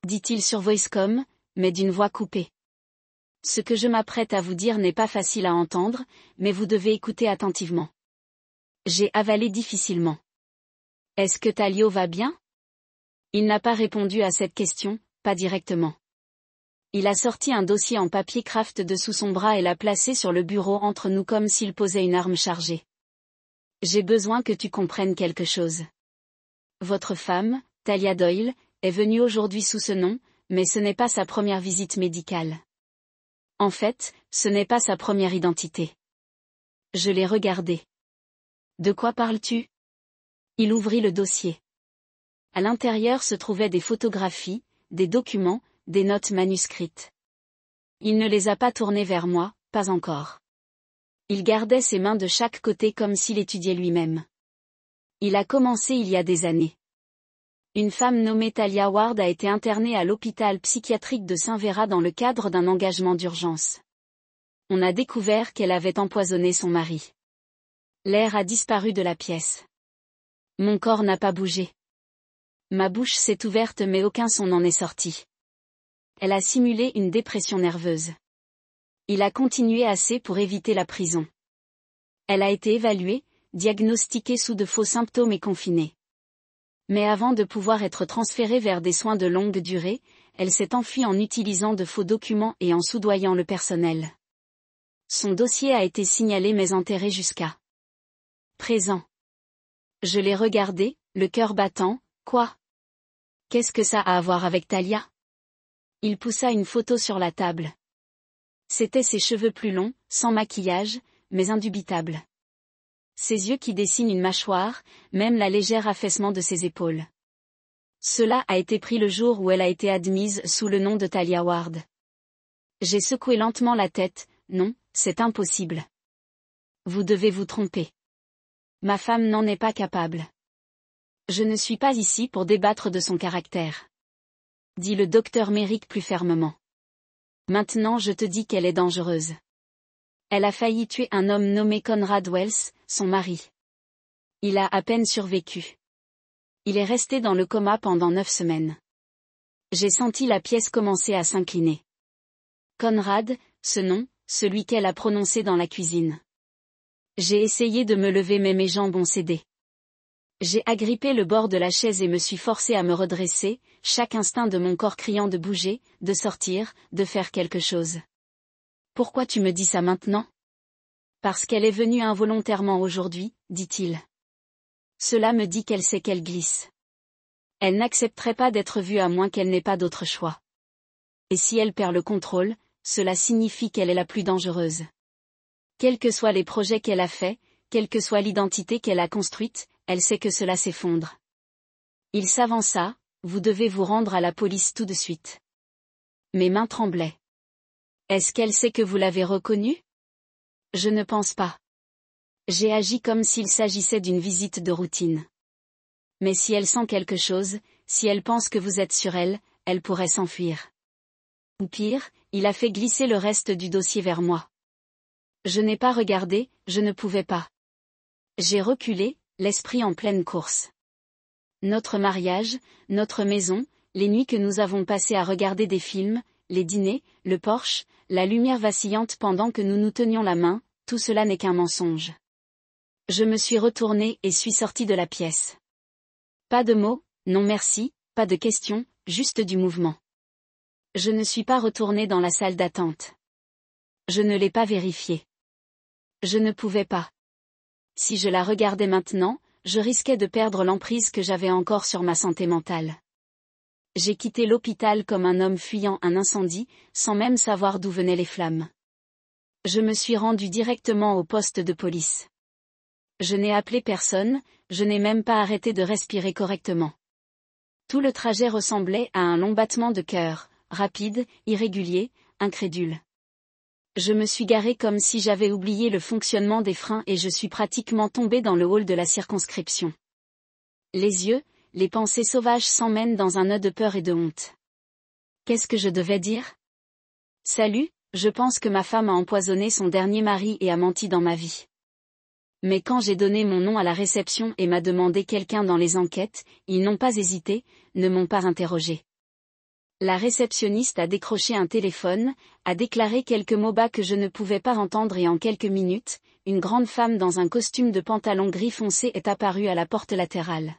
dit-il sur Voicecom, mais d'une voix coupée. « Ce que je m'apprête à vous dire n'est pas facile à entendre, mais vous devez écouter attentivement. » J'ai avalé difficilement. « Est-ce que Talio va bien ? » Il n'a pas répondu à cette question, pas directement. Il a sorti un dossier en papier craft de sous son bras et l'a placé sur le bureau entre nous comme s'il posait une arme chargée. J'ai besoin que tu comprennes quelque chose. Votre femme, Talia Doyle, est venue aujourd'hui sous ce nom, mais ce n'est pas sa première visite médicale. En fait, ce n'est pas sa première identité. Je l'ai regardé. De quoi parles-tu ? Il ouvrit le dossier. À l'intérieur se trouvaient des photographies, des documents, des notes manuscrites. Il ne les a pas tournées vers moi, pas encore. Il gardait ses mains de chaque côté comme s'il étudiait lui-même. Il a commencé il y a des années. Une femme nommée Talia Ward a été internée à l'hôpital psychiatrique de Saint-Véra dans le cadre d'un engagement d'urgence. On a découvert qu'elle avait empoisonné son mari. L'air a disparu de la pièce. Mon corps n'a pas bougé. Ma bouche s'est ouverte mais aucun son n'en est sorti. Elle a simulé une dépression nerveuse. Il a continué assez pour éviter la prison. Elle a été évaluée, diagnostiquée sous de faux symptômes et confinée. Mais avant de pouvoir être transférée vers des soins de longue durée, elle s'est enfuie en utilisant de faux documents et en soudoyant le personnel. Son dossier a été signalé mais enterré jusqu'à présent. Je l'ai regardé, le cœur battant. Quoi? Qu'est-ce que ça a à voir avec Talia? Il poussa une photo sur la table. C'étaient ses cheveux plus longs, sans maquillage, mais indubitables. Ses yeux qui dessinent une mâchoire, même la légère affaissement de ses épaules. Cela a été pris le jour où elle a été admise sous le nom de Talia Ward. J'ai secoué lentement la tête. Non, c'est impossible. Vous devez vous tromper. Ma femme n'en est pas capable. Je ne suis pas ici pour débattre de son caractère. Dit le docteur Merrick plus fermement. Maintenant je te dis qu'elle est dangereuse. Elle a failli tuer un homme nommé Conrad Wells, son mari. Il a à peine survécu. Il est resté dans le coma pendant 9 semaines. J'ai senti la pièce commencer à s'incliner. Conrad, ce nom, celui qu'elle a prononcé dans la cuisine. J'ai essayé de me lever mais mes jambes ont cédé. J'ai agrippé le bord de la chaise et me suis forcé à me redresser, chaque instinct de mon corps criant de bouger, de sortir, de faire quelque chose. Pourquoi tu me dis ça maintenant? Parce qu'elle est venue involontairement aujourd'hui, dit-il. Cela me dit qu'elle sait qu'elle glisse. Elle n'accepterait pas d'être vue à moins qu'elle n'ait pas d'autre choix. Et si elle perd le contrôle, cela signifie qu'elle est la plus dangereuse. Quels que soient les projets qu'elle a faits, quelle que soit l'identité qu'elle a construite, elle sait que cela s'effondre. Il s'avança. Vous devez vous rendre à la police tout de suite. Mes mains tremblaient. Est-ce qu'elle sait que vous l'avez reconnue? Je ne pense pas. J'ai agi comme s'il s'agissait d'une visite de routine. Mais si elle sent quelque chose, si elle pense que vous êtes sur elle, elle pourrait s'enfuir. Ou pire, il a fait glisser le reste du dossier vers moi. Je n'ai pas regardé, je ne pouvais pas. J'ai reculé, l'esprit en pleine course. Notre mariage, notre maison, les nuits que nous avons passées à regarder des films, les dîners, le Porsche, la lumière vacillante pendant que nous nous tenions la main, tout cela n'est qu'un mensonge. Je me suis retournée et suis sortie de la pièce. Pas de mots, non merci, pas de questions, juste du mouvement. Je ne suis pas retournée dans la salle d'attente. Je ne l'ai pas vérifié. Je ne pouvais pas. Si je la regardais maintenant, je risquais de perdre l'emprise que j'avais encore sur ma santé mentale. J'ai quitté l'hôpital comme un homme fuyant un incendie, sans même savoir d'où venaient les flammes. Je me suis rendue directement au poste de police. Je n'ai appelé personne, je n'ai même pas arrêté de respirer correctement. Tout le trajet ressemblait à un long battement de cœur, rapide, irrégulier, incrédule. Je me suis garée comme si j'avais oublié le fonctionnement des freins et je suis pratiquement tombée dans le hall de la circonscription. Les yeux, les pensées sauvages s'emmènent dans un nœud de peur et de honte. Qu'est-ce que je devais dire? Salut, je pense que ma femme a empoisonné son dernier mari et a menti dans ma vie. Mais quand j'ai donné mon nom à la réception et m'a demandé quelqu'un dans les enquêtes, ils n'ont pas hésité, ne m'ont pas interrogé. La réceptionniste a décroché un téléphone, a déclaré quelques mots bas que je ne pouvais pas entendre et en quelques minutes, une grande femme dans un costume de pantalon gris foncé est apparue à la porte latérale.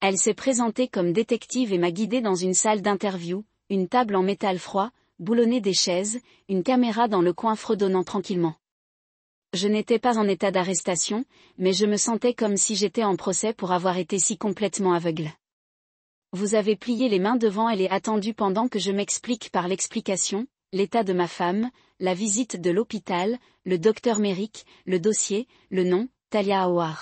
Elle s'est présentée comme détective et m'a guidée dans une salle d'interview, une table en métal froid, boulonnée des chaises, une caméra dans le coin fredonnant tranquillement. Je n'étais pas en état d'arrestation, mais je me sentais comme si j'étais en procès pour avoir été si complètement aveugle. Vous avez plié les mains devant elle et attendu pendant que je m'explique par l'explication, l'état de ma femme, la visite de l'hôpital, le docteur Merrick, le dossier, le nom, Talia Howard.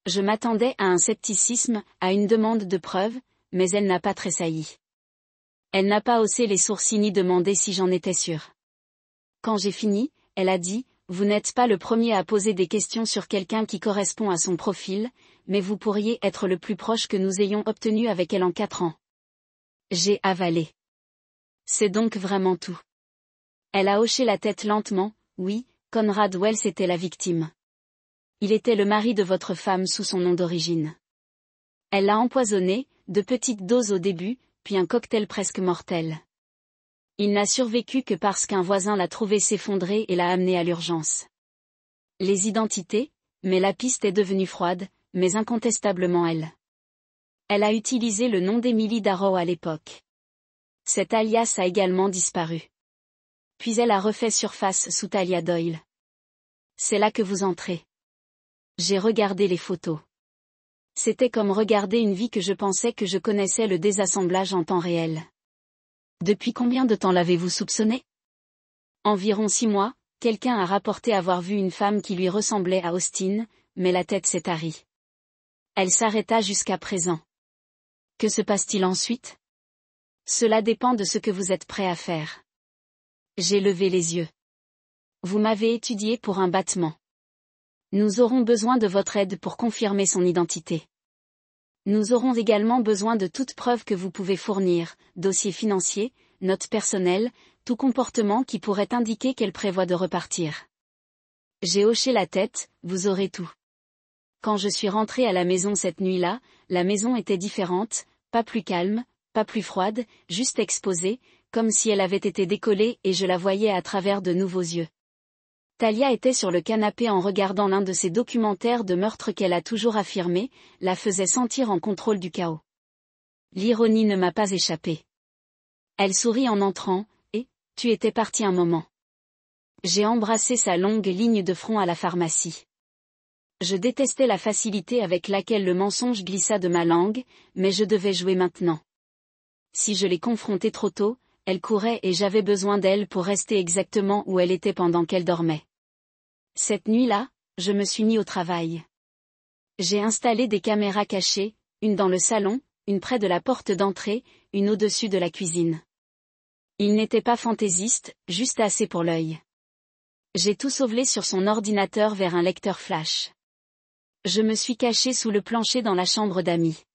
Je m'attendais à un scepticisme, à une demande de preuves, mais elle n'a pas tressailli. Elle n'a pas haussé les sourcils ni demandé si j'en étais sûre. Quand j'ai fini, elle a dit, vous n'êtes pas le premier à poser des questions sur quelqu'un qui correspond à son profil, mais vous pourriez être le plus proche que nous ayons obtenu avec elle en 4 ans. J'ai avalé. C'est donc vraiment tout. Elle a hoché la tête lentement, oui, Conrad Wells était la victime. Il était le mari de votre femme sous son nom d'origine. Elle l'a empoisonné, de petites doses au début, puis un cocktail presque mortel. Il n'a survécu que parce qu'un voisin l'a trouvé s'effondrer et l'a amené à l'urgence. Les identités, mais la piste est devenue froide, mais incontestablement elle. Elle a utilisé le nom d'Emily Darrow à l'époque. Cet alias a également disparu. Puis elle a refait surface sous Talia Doyle. C'est là que vous entrez. J'ai regardé les photos. C'était comme regarder une vie que je pensais que je connaissais le désassemblage en temps réel. Depuis combien de temps l'avez-vous soupçonné? Environ 6 mois, quelqu'un a rapporté avoir vu une femme qui lui ressemblait à Austin, mais la tête s'est tarie. Elle s'arrêta jusqu'à présent. Que se passe-t-il ensuite? Cela dépend de ce que vous êtes prêt à faire. J'ai levé les yeux. Vous m'avez étudié pour un battement. Nous aurons besoin de votre aide pour confirmer son identité. Nous aurons également besoin de toute preuve que vous pouvez fournir, dossier financier, notes personnelles, tout comportement qui pourrait indiquer qu'elle prévoit de repartir. J'ai hoché la tête, vous aurez tout. Quand je suis rentrée à la maison cette nuit-là, la maison était différente, pas plus calme, pas plus froide, juste exposée, comme si elle avait été décollée et je la voyais à travers de nouveaux yeux. Talia était sur le canapé en regardant l'un de ces documentaires de meurtre qu'elle a toujours affirmé, la faisait sentir en contrôle du chaos. L'ironie ne m'a pas échappé. Elle sourit en entrant, et, tu étais parti un moment. J'ai embrassé sa longue ligne de front à la pharmacie. Je détestais la facilité avec laquelle le mensonge glissa de ma langue, mais je devais jouer maintenant. Si je l'ai confrontée trop tôt, elle courait et j'avais besoin d'elle pour rester exactement où elle était pendant qu'elle dormait. Cette nuit-là, je me suis mis au travail. J'ai installé des caméras cachées, une dans le salon, une près de la porte d'entrée, une au-dessus de la cuisine. Il n'était pas fantaisiste, juste assez pour l'œil. J'ai tout sauvelé sur son ordinateur vers un lecteur flash. Je me suis caché sous le plancher dans la chambre d'amis.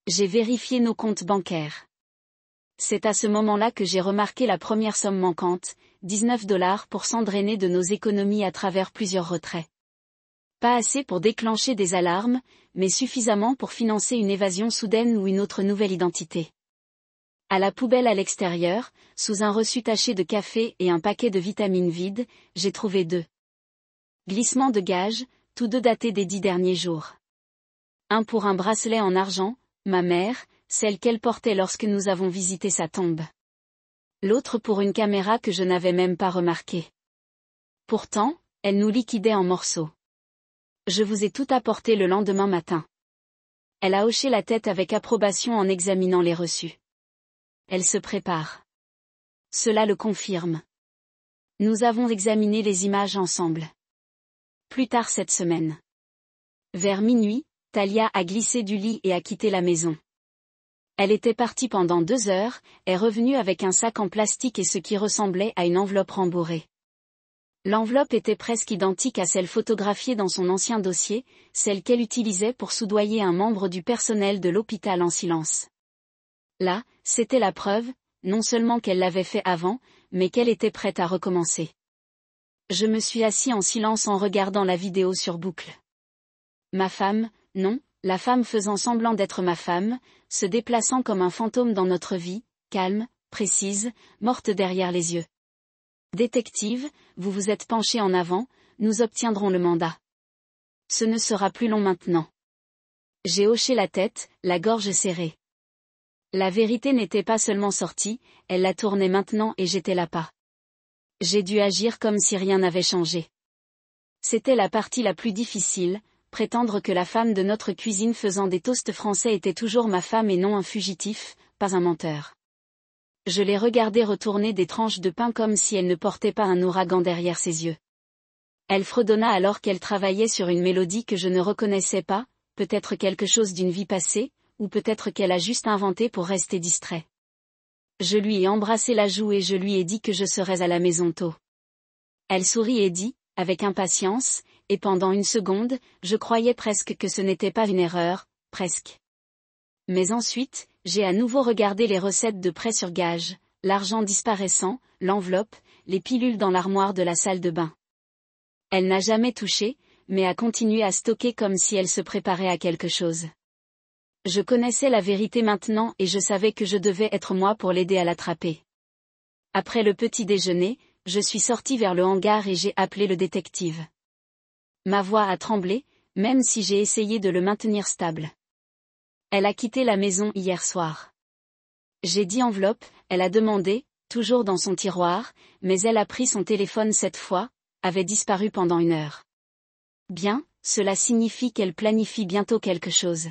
J'ai vérifié nos comptes bancaires. C'est à ce moment-là que j'ai remarqué la première somme manquante, $19 pour s'endrainer de nos économies à travers plusieurs retraits. Pas assez pour déclencher des alarmes, mais suffisamment pour financer une évasion soudaine ou une autre nouvelle identité. À la poubelle à l'extérieur, sous un reçu taché de café et un paquet de vitamines vides, j'ai trouvé 2 glissements de gages, tous 2 datés des 10 derniers jours. Un pour un bracelet en argent, ma mère, celle qu'elle portait lorsque nous avons visité sa tombe. L'autre pour une caméra que je n'avais même pas remarquée. Pourtant, elle nous liquidait en morceaux. Je vous ai tout apporté le lendemain matin. Elle a hoché la tête avec approbation en examinant les reçus. Elle se prépare. Cela le confirme. Nous avons examiné les images ensemble. Plus tard cette semaine. Vers minuit, Talia a glissé du lit et a quitté la maison. Elle était partie pendant 2 heures, est revenue avec un sac en plastique et ce qui ressemblait à une enveloppe rembourrée. L'enveloppe était presque identique à celle photographiée dans son ancien dossier, celle qu'elle utilisait pour soudoyer un membre du personnel de l'hôpital en silence. Là, c'était la preuve, non seulement qu'elle l'avait fait avant, mais qu'elle était prête à recommencer. Je me suis assis en silence en regardant la vidéo sur boucle. Ma femme, non, la femme faisant semblant d'être ma femme, se déplaçant comme un fantôme dans notre vie, calme, précise, morte derrière les yeux. Détective, vous vous êtes penché en avant, nous obtiendrons le mandat. Ce ne sera plus long maintenant. J'ai hoché la tête, la gorge serrée. La vérité n'était pas seulement sortie, elle la tournait maintenant et j'étais là pas. J'ai dû agir comme si rien n'avait changé. C'était la partie la plus difficile, prétendre que la femme de notre cuisine faisant des toasts français était toujours ma femme et non un fugitif, pas un menteur. Je l'ai regardée retourner des tranches de pain comme si elle ne portait pas un ouragan derrière ses yeux. Elle fredonna alors qu'elle travaillait sur une mélodie que je ne reconnaissais pas, peut-être quelque chose d'une vie passée, ou peut-être qu'elle a juste inventé pour rester distrait. Je lui ai embrassé la joue et je lui ai dit que je serais à la maison tôt. Elle sourit et dit, avec impatience, et pendant une seconde, je croyais presque que ce n'était pas une erreur, presque. Mais ensuite, j'ai à nouveau regardé les recettes de prêt sur gage, l'argent disparaissant, l'enveloppe, les pilules dans l'armoire de la salle de bain. Elle n'a jamais touché, mais a continué à stocker comme si elle se préparait à quelque chose. Je connaissais la vérité maintenant et je savais que je devais être moi pour l'aider à l'attraper. Après le petit déjeuner, je suis sortie vers le hangar et j'ai appelé le détective. Ma voix a tremblé, même si j'ai essayé de le maintenir stable. Elle a quitté la maison hier soir. J'ai dit enveloppe, elle a demandé, toujours dans son tiroir, mais elle a pris son téléphone cette fois, avait disparu pendant 1 heure. Bien, cela signifie qu'elle planifie bientôt quelque chose.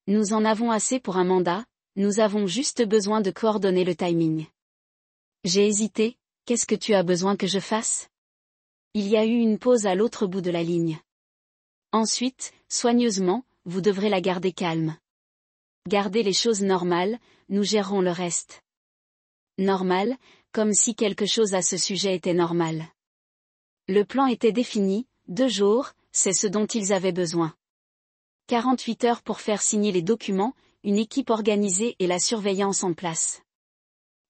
Nous en avons assez pour un mandat, nous avons juste besoin de coordonner le timing. J'ai hésité, qu'est-ce que tu as besoin que je fasse? Il y a eu une pause à l'autre bout de la ligne. Ensuite, soigneusement, vous devrez la garder calme. Gardez les choses normales, nous gérerons le reste. Normal, comme si quelque chose à ce sujet était normal. Le plan était défini, 2 jours, c'est ce dont ils avaient besoin. 48 heures pour faire signer les documents, une équipe organisée et la surveillance en place.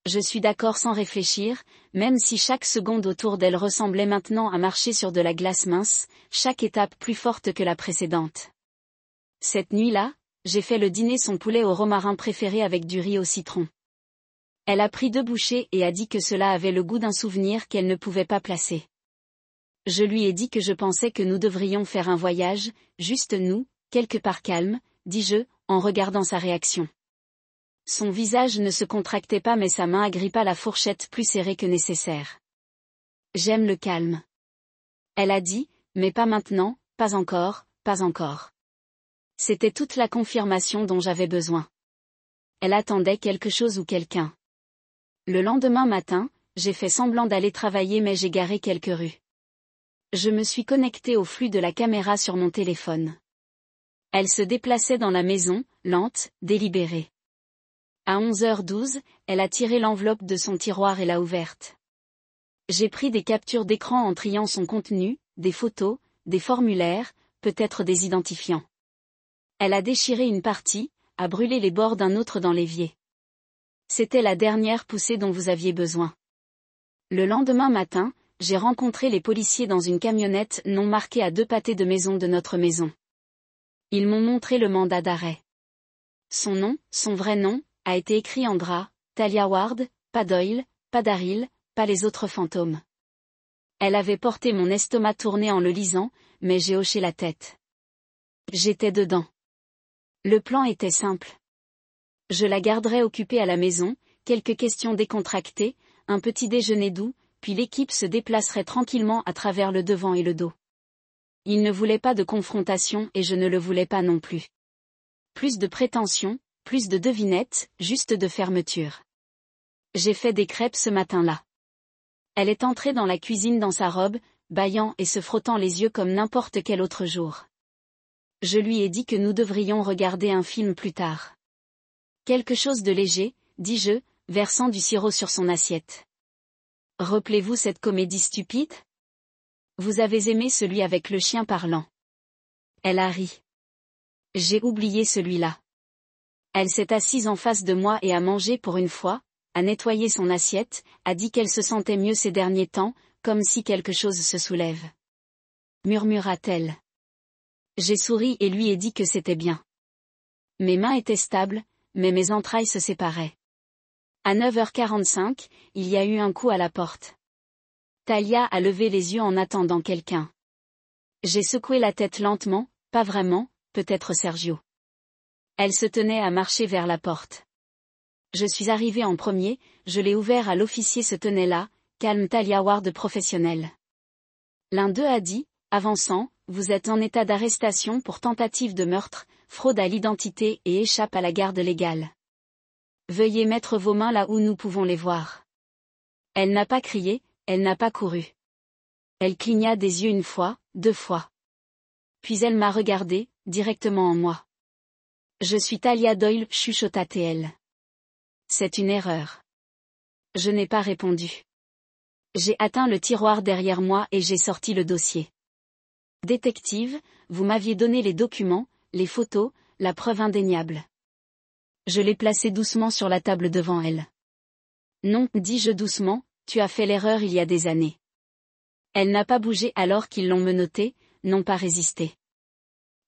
Je suis d'accord sans réfléchir, même si chaque seconde autour d'elle ressemblait maintenant à marcher sur de la glace mince, chaque étape plus forte que la précédente. Cette nuit-là, j'ai fait le dîner son poulet au romarin préféré avec du riz au citron. Elle a pris 2 bouchées et a dit que cela avait le goût d'un souvenir qu'elle ne pouvait pas placer. Je lui ai dit que je pensais que nous devrions faire un voyage, juste nous, quelque part calme, dis-je, en regardant sa réaction. Son visage ne se contractait pas mais sa main agrippa la fourchette plus serrée que nécessaire. J'aime le calme. Elle a dit, mais pas maintenant, pas encore, pas encore. C'était toute la confirmation dont j'avais besoin. Elle attendait quelque chose ou quelqu'un. Le lendemain matin, j'ai fait semblant d'aller travailler mais j'ai garé quelques rues. Je me suis connecté au flux de la caméra sur mon téléphone. Elle se déplaçait dans la maison, lente, délibérée. À 11h12, elle a tiré l'enveloppe de son tiroir et l'a ouverte. J'ai pris des captures d'écran en triant son contenu, des photos, des formulaires, peut-être des identifiants. Elle a déchiré une partie, a brûlé les bords d'un autre dans l'évier. C'était la dernière poussée dont vous aviez besoin. Le lendemain matin, j'ai rencontré les policiers dans une camionnette non marquée à 2 pâtés de maison de notre maison. Ils m'ont montré le mandat d'arrêt. Son nom, son vrai nom, a été écrit en gras, Talia Ward, pas Doyle, pas Daryl, pas les autres fantômes. Elle avait porté mon estomac tourné en le lisant, mais j'ai hoché la tête. J'étais dedans. Le plan était simple. Je la garderais occupée à la maison, quelques questions décontractées, un petit déjeuner doux, puis l'équipe se déplacerait tranquillement à travers le devant et le dos. Il ne voulait pas de confrontation et je ne le voulais pas non plus. Plus de prétention, plus de devinettes, juste de fermeture. J'ai fait des crêpes ce matin-là. Elle est entrée dans la cuisine dans sa robe, bâillant et se frottant les yeux comme n'importe quel autre jour. Je lui ai dit que nous devrions regarder un film plus tard. Quelque chose de léger, dis-je, versant du sirop sur son assiette. Rappelez-vous cette comédie stupide? Vous avez aimé celui avec le chien parlant. Elle a ri. J'ai oublié celui-là. Elle s'est assise en face de moi et a mangé pour une fois, a nettoyé son assiette, a dit qu'elle se sentait mieux ces derniers temps, comme si quelque chose se soulève. Murmura-t-elle. J'ai souri et lui ai dit que c'était bien. Mes mains étaient stables, mais mes entrailles se séparaient. À 9h45, il y a eu un coup à la porte. Talia a levé les yeux en attendant quelqu'un. J'ai secoué la tête lentement, pas vraiment, peut-être Sergio. Elle se tenait à marcher vers la porte. Je suis arrivé en premier, je l'ai ouvert à l'officier se tenait là, calme Talia Ward professionnel. L'un d'eux a dit, avançant, vous êtes en état d'arrestation pour tentative de meurtre, fraude à l'identité et échappe à la garde légale. Veuillez mettre vos mains là où nous pouvons les voir. Elle n'a pas crié, elle n'a pas couru. Elle cligna des yeux 1 fois, 2 fois. Puis elle m'a regardé, directement en moi. Je suis Talia Doyle, chuchota-t-elle. C'est une erreur. Je n'ai pas répondu. J'ai atteint le tiroir derrière moi et j'ai sorti le dossier. Détective, vous m'aviez donné les documents, les photos, la preuve indéniable. Je l'ai placé doucement sur la table devant elle. Non, dis-je doucement, tu as fait l'erreur il y a des années. Elle n'a pas bougé alors qu'ils l'ont menottée, n'ont pas résisté.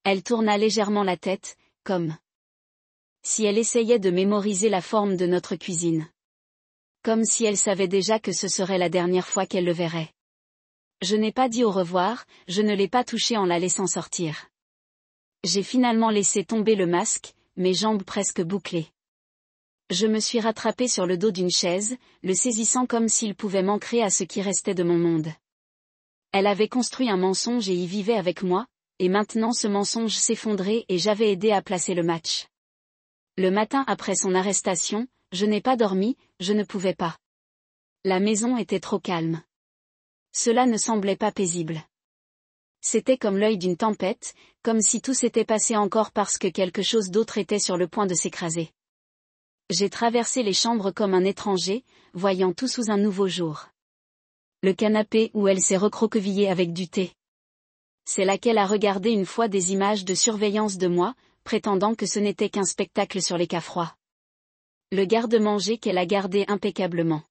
Elle tourna légèrement la tête, comme si elle essayait de mémoriser la forme de notre cuisine. Comme si elle savait déjà que ce serait la dernière fois qu'elle le verrait. Je n'ai pas dit au revoir, je ne l'ai pas touchée en la laissant sortir. J'ai finalement laissé tomber le masque, mes jambes presque bouclées. Je me suis rattrapée sur le dos d'une chaise, le saisissant comme s'il pouvait m'ancrer à ce qui restait de mon monde. Elle avait construit un mensonge et y vivait avec moi, et maintenant ce mensonge s'effondrait et j'avais aidé à placer le match. Le matin après son arrestation, je n'ai pas dormi, je ne pouvais pas. La maison était trop calme. Cela ne semblait pas paisible. C'était comme l'œil d'une tempête, comme si tout s'était passé encore parce que quelque chose d'autre était sur le point de s'écraser. J'ai traversé les chambres comme un étranger, voyant tout sous un nouveau jour. Le canapé où elle s'est recroquevillée avec du thé. C'est laquelle a regardé une fois des images de surveillance de moi, prétendant que ce n'était qu'un spectacle sur les cas froids. Le garde-manger qu'elle a gardé impeccablement.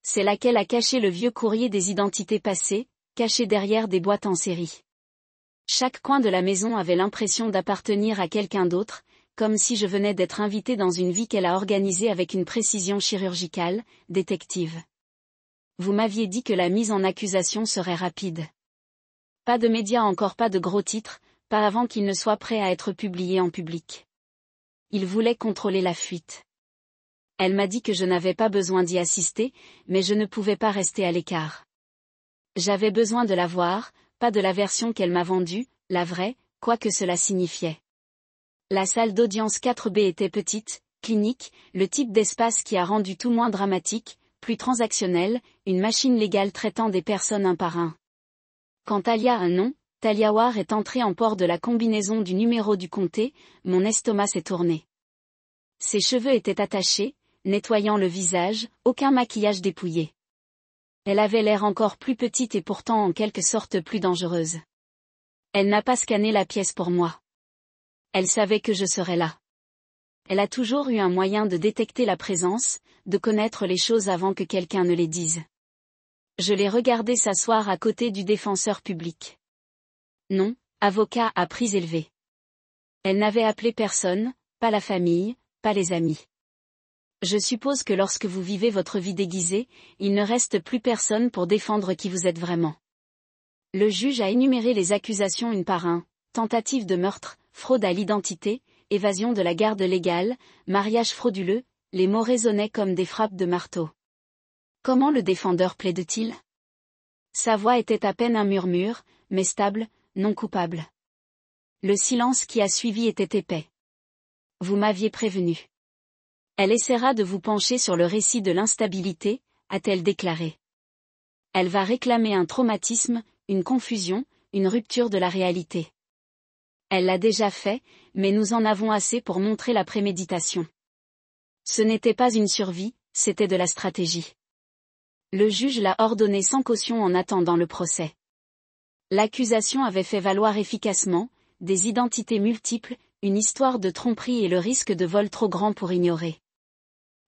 C'est laquelle a caché le vieux courrier des identités passées, caché derrière des boîtes en série. Chaque coin de la maison avait l'impression d'appartenir à quelqu'un d'autre, comme si je venais d'être invitée dans une vie qu'elle a organisée avec une précision chirurgicale, détective. Vous m'aviez dit que la mise en accusation serait rapide. Pas de médias, encore pas de gros titres, pas avant qu'il ne soit prêt à être publié en public. Il voulait contrôler la fuite. Elle m'a dit que je n'avais pas besoin d'y assister, mais je ne pouvais pas rester à l'écart. J'avais besoin de la voir, pas de la version qu'elle m'a vendue, la vraie, quoi que cela signifiait. La salle d'audience 4B était petite, clinique, le type d'espace qui a rendu tout moins dramatique, plus transactionnel, une machine légale traitant des personnes un par un. Quand Talia a un nom, Talia War est entrée en port de la combinaison du numéro du comté, mon estomac s'est tourné. Ses cheveux étaient attachés, nettoyant le visage, aucun maquillage dépouillé. Elle avait l'air encore plus petite et pourtant en quelque sorte plus dangereuse. Elle n'a pas scanné la pièce pour moi. Elle savait que je serais là. Elle a toujours eu un moyen de détecter la présence, de connaître les choses avant que quelqu'un ne les dise. Je l'ai regardée s'asseoir à côté du défenseur public. Non, avocat à prix élevé. Elle n'avait appelé personne, pas la famille, pas les amis. Je suppose que lorsque vous vivez votre vie déguisée, il ne reste plus personne pour défendre qui vous êtes vraiment. Le juge a énuméré les accusations une par un, tentative de meurtre, fraude à l'identité, évasion de la garde légale, mariage frauduleux, les mots résonnaient comme des frappes de marteau. Comment le défendeur plaide-t-il ? Sa voix était à peine un murmure, mais stable, non coupable. Le silence qui a suivi était épais. Vous m'aviez prévenu. Elle essaiera de vous pencher sur le récit de l'instabilité, a-t-elle déclaré. Elle va réclamer un traumatisme, une confusion, une rupture de la réalité. Elle l'a déjà fait, mais nous en avons assez pour montrer la préméditation. Ce n'était pas une survie, c'était de la stratégie. Le juge l'a ordonné sans caution en attendant le procès. L'accusation avait fait valoir efficacement, des identités multiples, une histoire de tromperie et le risque de vol trop grand pour ignorer.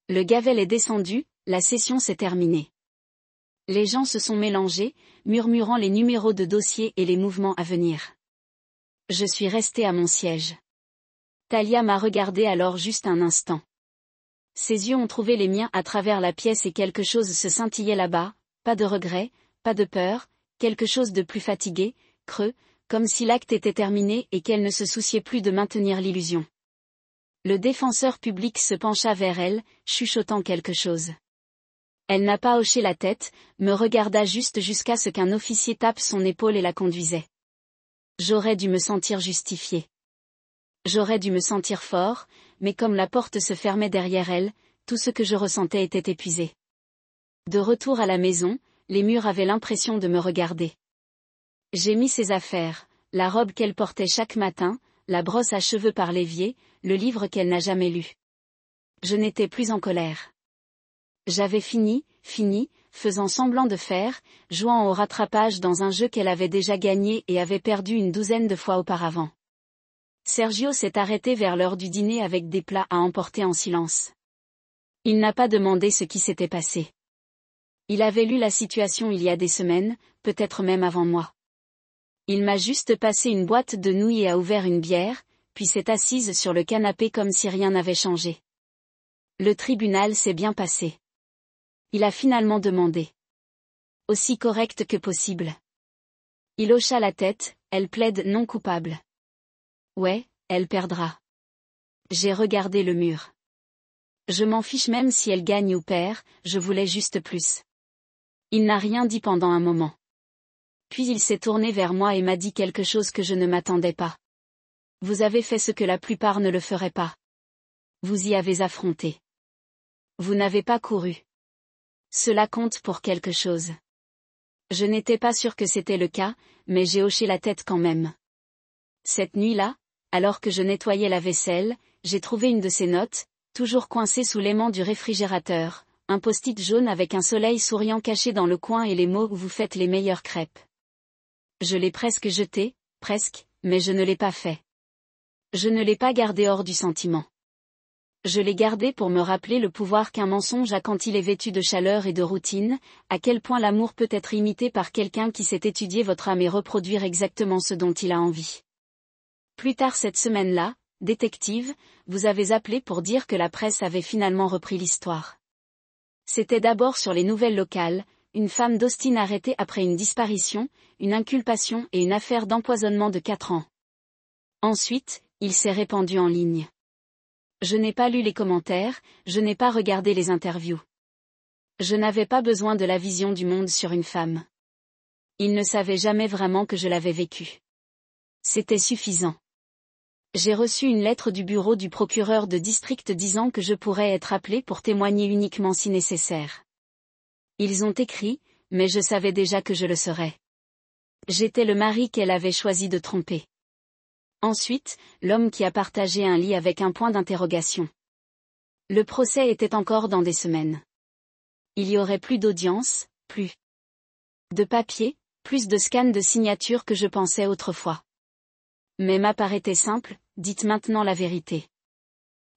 Le gavel est descendu, la session s'est terminée. Les gens se sont mélangés, murmurant les numéros de dossier et les mouvements à venir. Je suis restée à mon siège. Talia m'a regardé alors juste un instant. Ses yeux ont trouvé les miens à travers la pièce et quelque chose se scintillait là-bas, pas de regret, pas de peur, quelque chose de plus fatigué, creux, comme si l'acte était terminé et qu'elle ne se souciait plus de maintenir l'illusion. Le défenseur public se pencha vers elle, chuchotant quelque chose. Elle n'a pas hoché la tête, me regarda juste jusqu'à ce qu'un officier tape son épaule et la conduisait. J'aurais dû me sentir justifiée. J'aurais dû me sentir fort, mais comme la porte se fermait derrière elle, tout ce que je ressentais était épuisé. De retour à la maison, les murs avaient l'impression de me regarder. J'ai mis ses affaires, la robe qu'elle portait chaque matin, la brosse à cheveux par l'évier, le livre qu'elle n'a jamais lu. Je n'étais plus en colère. J'avais fini, faisant semblant de faire, jouant au rattrapage dans un jeu qu'elle avait déjà gagné et avait perdu une douzaine de fois auparavant. Sergio s'est arrêté vers l'heure du dîner avec des plats à emporter en silence. Il n'a pas demandé ce qui s'était passé. Il avait lu la situation il y a des semaines, peut-être même avant moi. Il m'a juste passé une boîte de nouilles et a ouvert une bière, puis s'est assise sur le canapé comme si rien n'avait changé. Le tribunal s'est bien passé. Il a finalement demandé. Aussi correct que possible. Il hocha la tête, elle plaide non coupable. Ouais, elle perdra. J'ai regardé le mur. Je m'en fiche même si elle gagne ou perd, je voulais juste plus. Il n'a rien dit pendant un moment. Puis il s'est tourné vers moi et m'a dit quelque chose que je ne m'attendais pas. Vous avez fait ce que la plupart ne le feraient pas. Vous y avez affronté. Vous n'avez pas couru. Cela compte pour quelque chose. Je n'étais pas sûr que c'était le cas, mais j'ai hoché la tête quand même. Cette nuit-là, alors que je nettoyais la vaisselle, j'ai trouvé une de ces notes, toujours coincée sous l'aimant du réfrigérateur, un post-it jaune avec un soleil souriant caché dans le coin et les mots « Vous faites les meilleures crêpes ». Je l'ai presque jeté, presque, mais je ne l'ai pas fait. Je ne l'ai pas gardé hors du sentiment. Je l'ai gardé pour me rappeler le pouvoir qu'un mensonge a quand il est vêtu de chaleur et de routine, à quel point l'amour peut être imité par quelqu'un qui sait étudier votre âme et reproduire exactement ce dont il a envie. Plus tard cette semaine-là, détective, vous avez appelé pour dire que la presse avait finalement repris l'histoire. C'était d'abord sur les nouvelles locales, une femme d'Austin arrêtée après une disparition, une inculpation et une affaire d'empoisonnement de 4 ans. Ensuite, il s'est répandu en ligne. Je n'ai pas lu les commentaires, je n'ai pas regardé les interviews. Je n'avais pas besoin de la vision du monde sur une femme. Il ne savait jamais vraiment que je l'avais vécu. C'était suffisant. J'ai reçu une lettre du bureau du procureur de district disant que je pourrais être appelé pour témoigner uniquement si nécessaire. Ils ont écrit, mais je savais déjà que je le serais. J'étais le mari qu'elle avait choisi de tromper. Ensuite, l'homme qui a partagé un lit avec un point d'interrogation. Le procès était encore dans des semaines. Il y aurait plus d'audience, plus de papier, plus de scans de signatures que je pensais autrefois. Mais m'apparaissait simple, dites maintenant la vérité.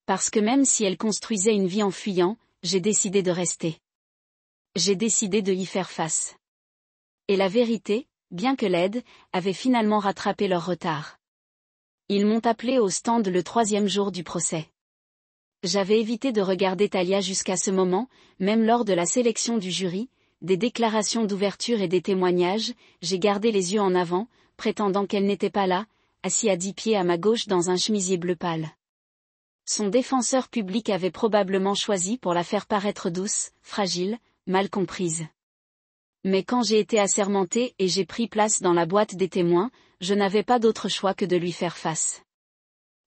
Parce que même si elle construisait une vie en fuyant, j'ai décidé de rester. J'ai décidé de y faire face. Et la vérité, bien que laide, avait finalement rattrapé leur retard. Ils m'ont appelé au stand le 3e jour du procès. J'avais évité de regarder Talia jusqu'à ce moment, même lors de la sélection du jury, des déclarations d'ouverture et des témoignages, j'ai gardé les yeux en avant, prétendant qu'elle n'était pas là, assis à 10 pieds à ma gauche dans un chemisier bleu pâle. Son défenseur public avait probablement choisi pour la faire paraître douce, fragile, mal comprise. Mais quand j'ai été assermentée et j'ai pris place dans la boîte des témoins, je n'avais pas d'autre choix que de lui faire face.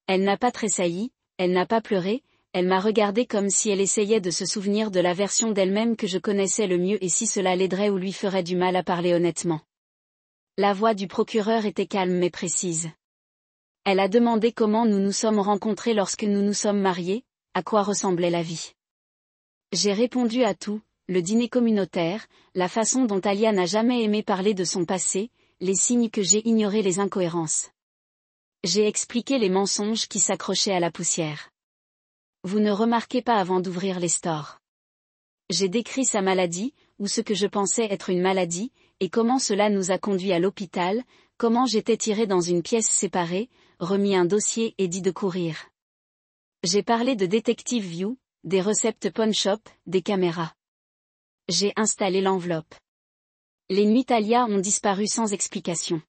Elle n'a pas tressailli, elle n'a pas pleuré, elle m'a regardé comme si elle essayait de se souvenir de la version d'elle-même que je connaissais le mieux et si cela l'aiderait ou lui ferait du mal à parler honnêtement. La voix du procureur était calme mais précise. Elle a demandé comment nous nous sommes rencontrés lorsque nous nous sommes mariés, à quoi ressemblait la vie. J'ai répondu à tout, le dîner communautaire, la façon dont Talia n'a jamais aimé parler de son passé, les signes que j'ai ignorés, les incohérences. J'ai expliqué les mensonges qui s'accrochaient à la poussière. Vous ne remarquez pas avant d'ouvrir les stores. J'ai décrit sa maladie, ou ce que je pensais être une maladie, et comment cela nous a conduits à l'hôpital, comment j'étais tiré dans une pièce séparée, remis un dossier et dit de courir. J'ai parlé de Detective View, des recettes pawn shop, des caméras. J'ai installé l'enveloppe. Les nuits Talia ont disparu sans explication.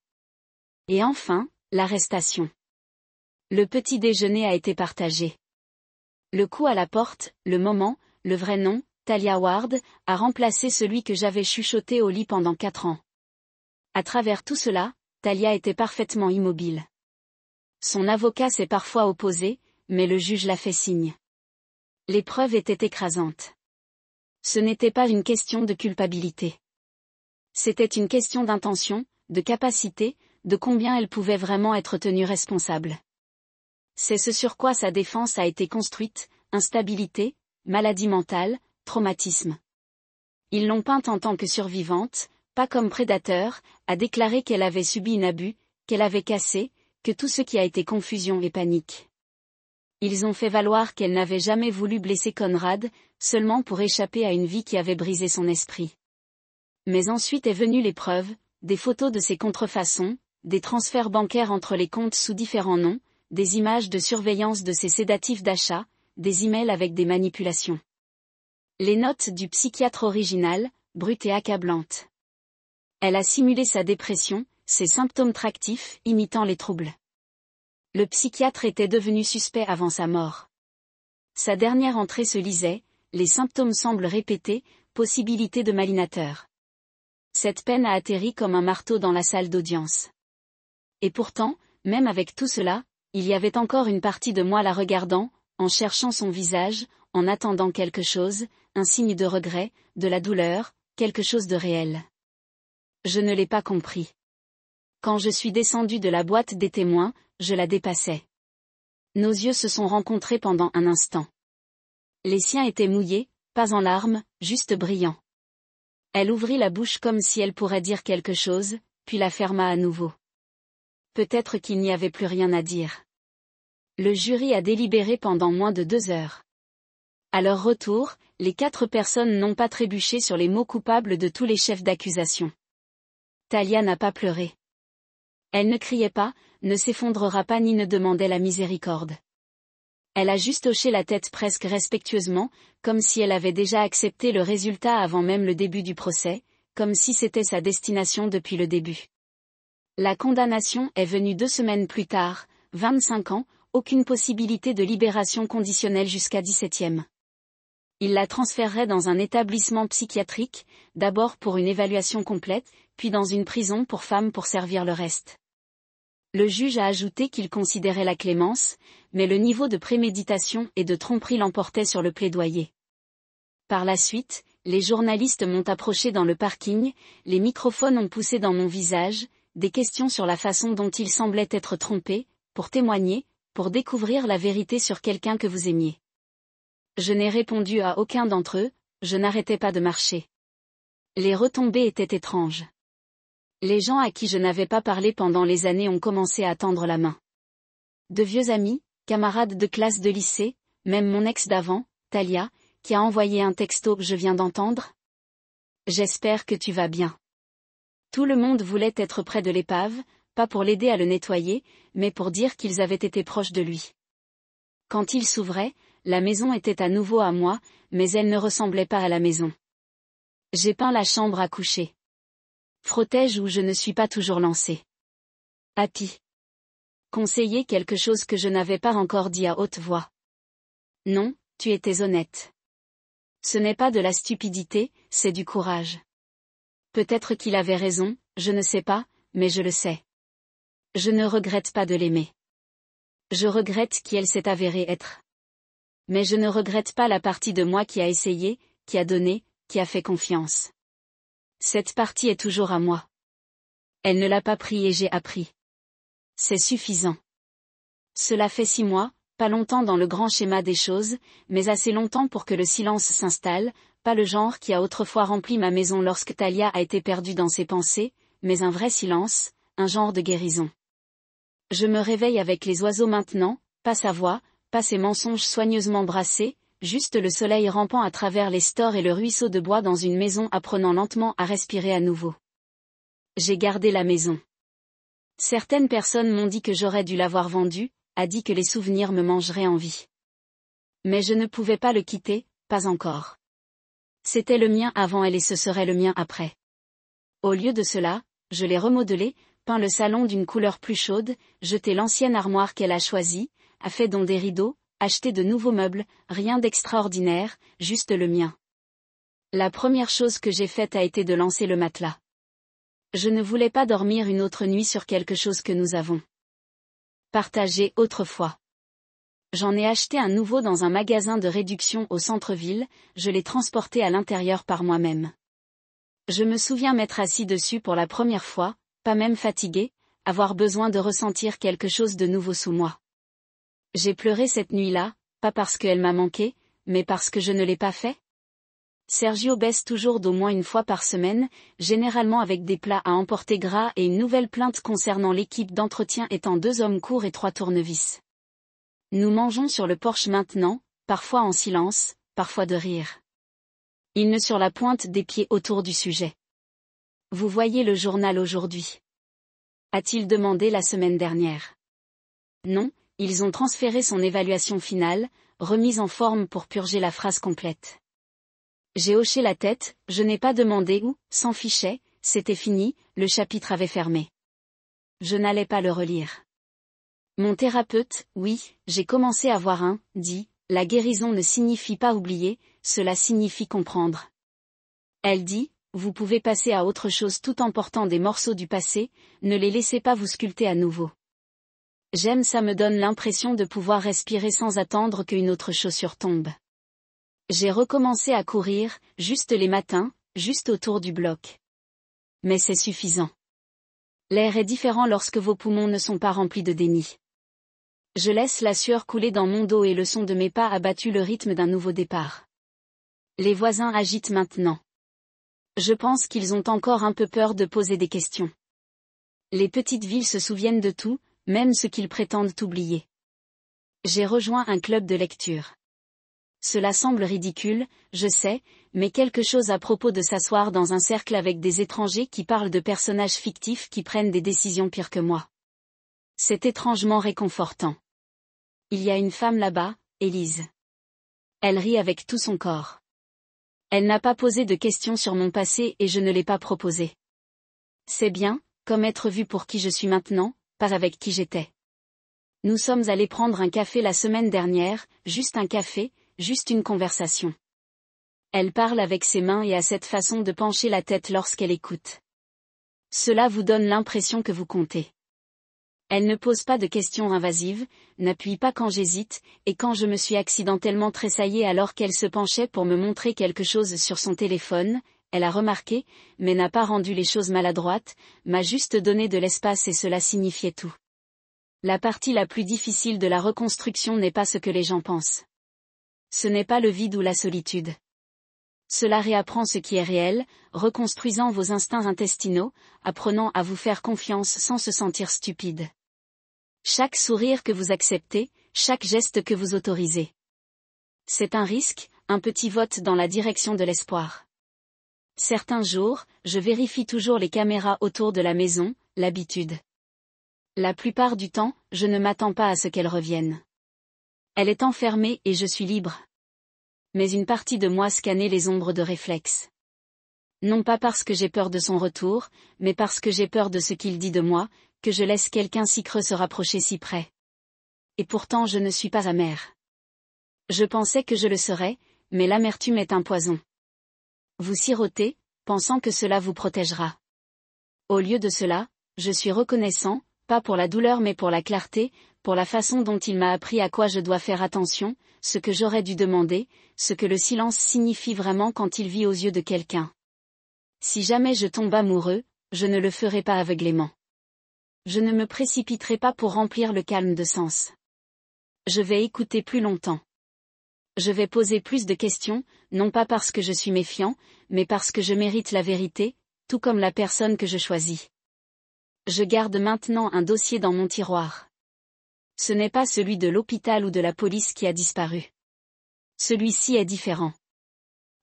Et enfin, l'arrestation. Le petit déjeuner a été partagé. Le coup à la porte, le moment, le vrai nom, Talia Ward, a remplacé celui que j'avais chuchoté au lit pendant 4 ans. À travers tout cela, Talia était parfaitement immobile. Son avocat s'est parfois opposé, mais le juge l'a fait signe. Les preuves étaient écrasantes. Ce n'était pas une question de culpabilité. C'était une question d'intention, de capacité, de combien elle pouvait vraiment être tenue responsable. C'est ce sur quoi sa défense a été construite, instabilité, maladie mentale, traumatisme. Ils l'ont peinte en tant que survivante, pas comme prédateur, a déclaré qu'elle avait subi un abus, qu'elle avait cassé, que tout ce qui a été confusion et panique. Ils ont fait valoir qu'elle n'avait jamais voulu blesser Conrad, seulement pour échapper à une vie qui avait brisé son esprit. Mais ensuite est venue l'épreuve, des photos de ses contrefaçons, des transferts bancaires entre les comptes sous différents noms, des images de surveillance de ses sédatifs d'achat, des emails avec des manipulations. Les notes du psychiatre original, brutes et accablantes. Elle a simulé sa dépression, ses symptômes tractifs, imitant les troubles. Le psychiatre était devenu suspect avant sa mort. Sa dernière entrée se lisait, les symptômes semblent répétés, possibilité de malinateur. Cette peine a atterri comme un marteau dans la salle d'audience. Et pourtant, même avec tout cela, il y avait encore une partie de moi la regardant, en cherchant son visage, en attendant quelque chose, un signe de regret, de la douleur, quelque chose de réel. Je ne l'ai pas compris. Quand je suis descendu de la boîte des témoins, je la dépassais. Nos yeux se sont rencontrés pendant un instant. Les siens étaient mouillés, pas en larmes, juste brillants. Elle ouvrit la bouche comme si elle pourrait dire quelque chose, puis la ferma à nouveau. Peut-être qu'il n'y avait plus rien à dire. Le jury a délibéré pendant moins de 2 heures. À leur retour, les 4 personnes n'ont pas trébuché sur les mots coupables de tous les chefs d'accusation. Talia n'a pas pleuré. Elle ne criait pas, ne s'effondrera pas ni ne demandait la miséricorde. Elle a juste hoché la tête presque respectueusement, comme si elle avait déjà accepté le résultat avant même le début du procès, comme si c'était sa destination depuis le début. La condamnation est venue 2 semaines plus tard, 25 ans, aucune possibilité de libération conditionnelle jusqu'à 17e. Il la transférerait dans un établissement psychiatrique, d'abord pour une évaluation complète, puis dans une prison pour femmes pour servir le reste. Le juge a ajouté qu'il considérait la clémence, mais le niveau de préméditation et de tromperie l'emportait sur le plaidoyer. Par la suite, les journalistes m'ont approché dans le parking, les microphones ont poussé dans mon visage, des questions sur la façon dont il semblait être trompé, pour témoigner, pour découvrir la vérité sur quelqu'un que vous aimiez. Je n'ai répondu à aucun d'entre eux, je n'arrêtais pas de marcher. Les retombées étaient étranges. Les gens à qui je n'avais pas parlé pendant les années ont commencé à tendre la main. De vieux amis, camarades de classe de lycée, même mon ex d'avant, Talia, qui a envoyé un texto que je viens d'entendre. J'espère que tu vas bien. Tout le monde voulait être près de l'épave, pas pour l'aider à le nettoyer, mais pour dire qu'ils avaient été proches de lui. Quand il s'ouvrait, la maison était à nouveau à moi, mais elle ne ressemblait pas à la maison. J'ai peint la chambre à coucher. Frottais-je où je ne suis pas toujours lancé. Happy. Conseiller quelque chose que je n'avais pas encore dit à haute voix. Non, tu étais honnête. Ce n'est pas de la stupidité, c'est du courage. Peut-être qu'il avait raison, je ne sais pas, mais je le sais. Je ne regrette pas de l'aimer. Je regrette qui elle s'est avérée être. Mais je ne regrette pas la partie de moi qui a essayé, qui a donné, qui a fait confiance. Cette partie est toujours à moi. Elle ne l'a pas pris et j'ai appris. C'est suffisant. Cela fait 6 mois, pas longtemps dans le grand schéma des choses, mais assez longtemps pour que le silence s'installe, pas le genre qui a autrefois rempli ma maison lorsque Talia a été perdue dans ses pensées, mais un vrai silence, un genre de guérison. Je me réveille avec les oiseaux maintenant, pas sa voix, pas ses mensonges soigneusement brassés, juste le soleil rampant à travers les stores et le ruisseau de bois dans une maison apprenant lentement à respirer à nouveau. J'ai gardé la maison. Certaines personnes m'ont dit que j'aurais dû l'avoir vendue, a dit que les souvenirs me mangeraient en vie. Mais je ne pouvais pas le quitter, pas encore. C'était le mien avant elle et ce serait le mien après. Au lieu de cela, je l'ai remodelé, peint le salon d'une couleur plus chaude, jeté l'ancienne armoire qu'elle a choisie, a fait don des rideaux, acheté de nouveaux meubles, rien d'extraordinaire, juste le mien. La première chose que j'ai faite a été de lancer le matelas. Je ne voulais pas dormir une autre nuit sur quelque chose que nous avons partagé autrefois. J'en ai acheté un nouveau dans un magasin de réduction au centre-ville, je l'ai transporté à l'intérieur par moi-même. Je me souviens m'être assis dessus pour la première fois, pas même fatigué, avoir besoin de ressentir quelque chose de nouveau sous moi. J'ai pleuré cette nuit-là, pas parce qu'elle m'a manqué, mais parce que je ne l'ai pas fait. Sergio baisse toujours d'au moins une fois par semaine, généralement avec des plats à emporter gras et une nouvelle plainte concernant l'équipe d'entretien étant 2 hommes courts et 3 tournevis. Nous mangeons sur le porche maintenant, parfois en silence, parfois de rire. Il ne sur la pointe des pieds autour du sujet. Vous voyez le journal aujourd'hui? A-t-il demandé la semaine dernière. Non, Ils ont transféré son évaluation finale, remise en forme pour purger la phrase complète. J'ai hoché la tête, je n'ai pas demandé où, s'en fichait, c'était fini, le chapitre avait fermé. Je n'allais pas le relire. Mon thérapeute, oui, j'ai commencé à voir dit, la guérison ne signifie pas oublier, cela signifie comprendre. Elle dit, vous pouvez passer à autre chose tout en portant des morceaux du passé, ne les laissez pas vous sculpter à nouveau. J'aime, ça me donne l'impression de pouvoir respirer sans attendre qu'une autre chaussure tombe. J'ai recommencé à courir, juste les matins, juste autour du bloc. Mais c'est suffisant. L'air est différent lorsque vos poumons ne sont pas remplis de déni. Je laisse la sueur couler dans mon dos et le son de mes pas a battu le rythme d'un nouveau départ. Les voisins agitent maintenant. Je pense qu'ils ont encore un peu peur de poser des questions. Les petites villes se souviennent de tout, même ce qu'ils prétendent oublier. J'ai rejoint un club de lecture. Cela semble ridicule, je sais, mais quelque chose à propos de s'asseoir dans un cercle avec des étrangers qui parlent de personnages fictifs qui prennent des décisions pires que moi. C'est étrangement réconfortant. Il y a une femme là-bas, Élise. Elle rit avec tout son corps. Elle n'a pas posé de questions sur mon passé et je ne l'ai pas proposé. C'est bien, comme être vu pour qui je suis maintenant, pas avec qui j'étais. Nous sommes allés prendre un café la semaine dernière, juste un café, juste une conversation. Elle parle avec ses mains et a cette façon de pencher la tête lorsqu'elle écoute. Cela vous donne l'impression que vous comptez. Elle ne pose pas de questions invasives, n'appuie pas quand j'hésite, et quand je me suis accidentellement tressaillée alors qu'elle se penchait pour me montrer quelque chose sur son téléphone, elle a remarqué, mais n'a pas rendu les choses maladroites, m'a juste donné de l'espace et cela signifiait tout. La partie la plus difficile de la reconstruction n'est pas ce que les gens pensent. Ce n'est pas le vide ou la solitude. Cela réapprend ce qui est réel, reconstruisant vos instincts intestinaux, apprenant à vous faire confiance sans se sentir stupide. Chaque sourire que vous acceptez, chaque geste que vous autorisez. C'est un risque, un petit vote dans la direction de l'espoir. Certains jours, je vérifie toujours les caméras autour de la maison, l'habitude. La plupart du temps, je ne m'attends pas à ce qu'elle revienne. Elle est enfermée et je suis libre. Mais une partie de moi scannait les ombres de réflexe. Non pas parce que j'ai peur de son retour, mais parce que j'ai peur de ce qu'il dit de moi, que je laisse quelqu'un si creux se rapprocher si près. Et pourtant je ne suis pas amère. Je pensais que je le serais, mais l'amertume est un poison. Vous sirotez, pensant que cela vous protégera. Au lieu de cela, je suis reconnaissant, pas pour la douleur mais pour la clarté, pour la façon dont il m'a appris à quoi je dois faire attention, ce que j'aurais dû demander, ce que le silence signifie vraiment quand il vit aux yeux de quelqu'un. Si jamais je tombe amoureux, je ne le ferai pas aveuglément. Je ne me précipiterai pas pour remplir le calme de sens. Je vais écouter plus longtemps. Je vais poser plus de questions, non pas parce que je suis méfiant, mais parce que je mérite la vérité, tout comme la personne que je choisis. Je garde maintenant un dossier dans mon tiroir. Ce n'est pas celui de l'hôpital ou de la police qui a disparu. Celui-ci est différent.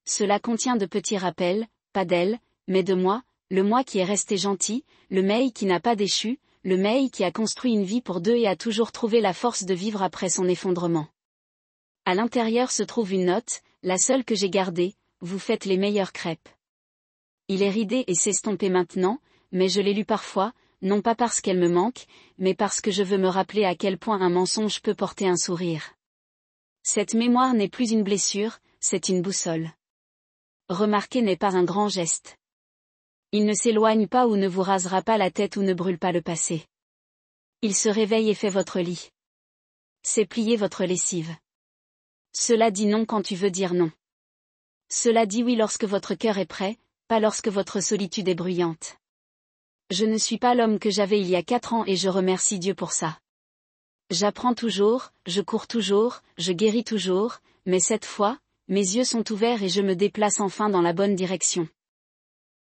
Cela contient de petits rappels, pas d'elle, mais de moi, le moi qui est resté gentil, le May qui n'a pas déchu, le May qui a construit une vie pour deux et a toujours trouvé la force de vivre après son effondrement. À l'intérieur se trouve une note, la seule que j'ai gardée, vous faites les meilleures crêpes. Il est ridé et s'estomper maintenant, mais je l'ai lu parfois, non pas parce qu'elle me manque, mais parce que je veux me rappeler à quel point un mensonge peut porter un sourire. Cette mémoire n'est plus une blessure, c'est une boussole. Remarquer n'est pas un grand geste. Il ne s'éloigne pas ou ne vous rasera pas la tête ou ne brûle pas le passé. Il se réveille et fait votre lit. C'est plier votre lessive. Cela dit non quand tu veux dire non. Cela dit oui lorsque votre cœur est prêt, pas lorsque votre solitude est bruyante. Je ne suis pas l'homme que j'avais il y a 4 ans et je remercie Dieu pour ça. J'apprends toujours, je cours toujours, je guéris toujours, mais cette fois, mes yeux sont ouverts et je me déplace enfin dans la bonne direction.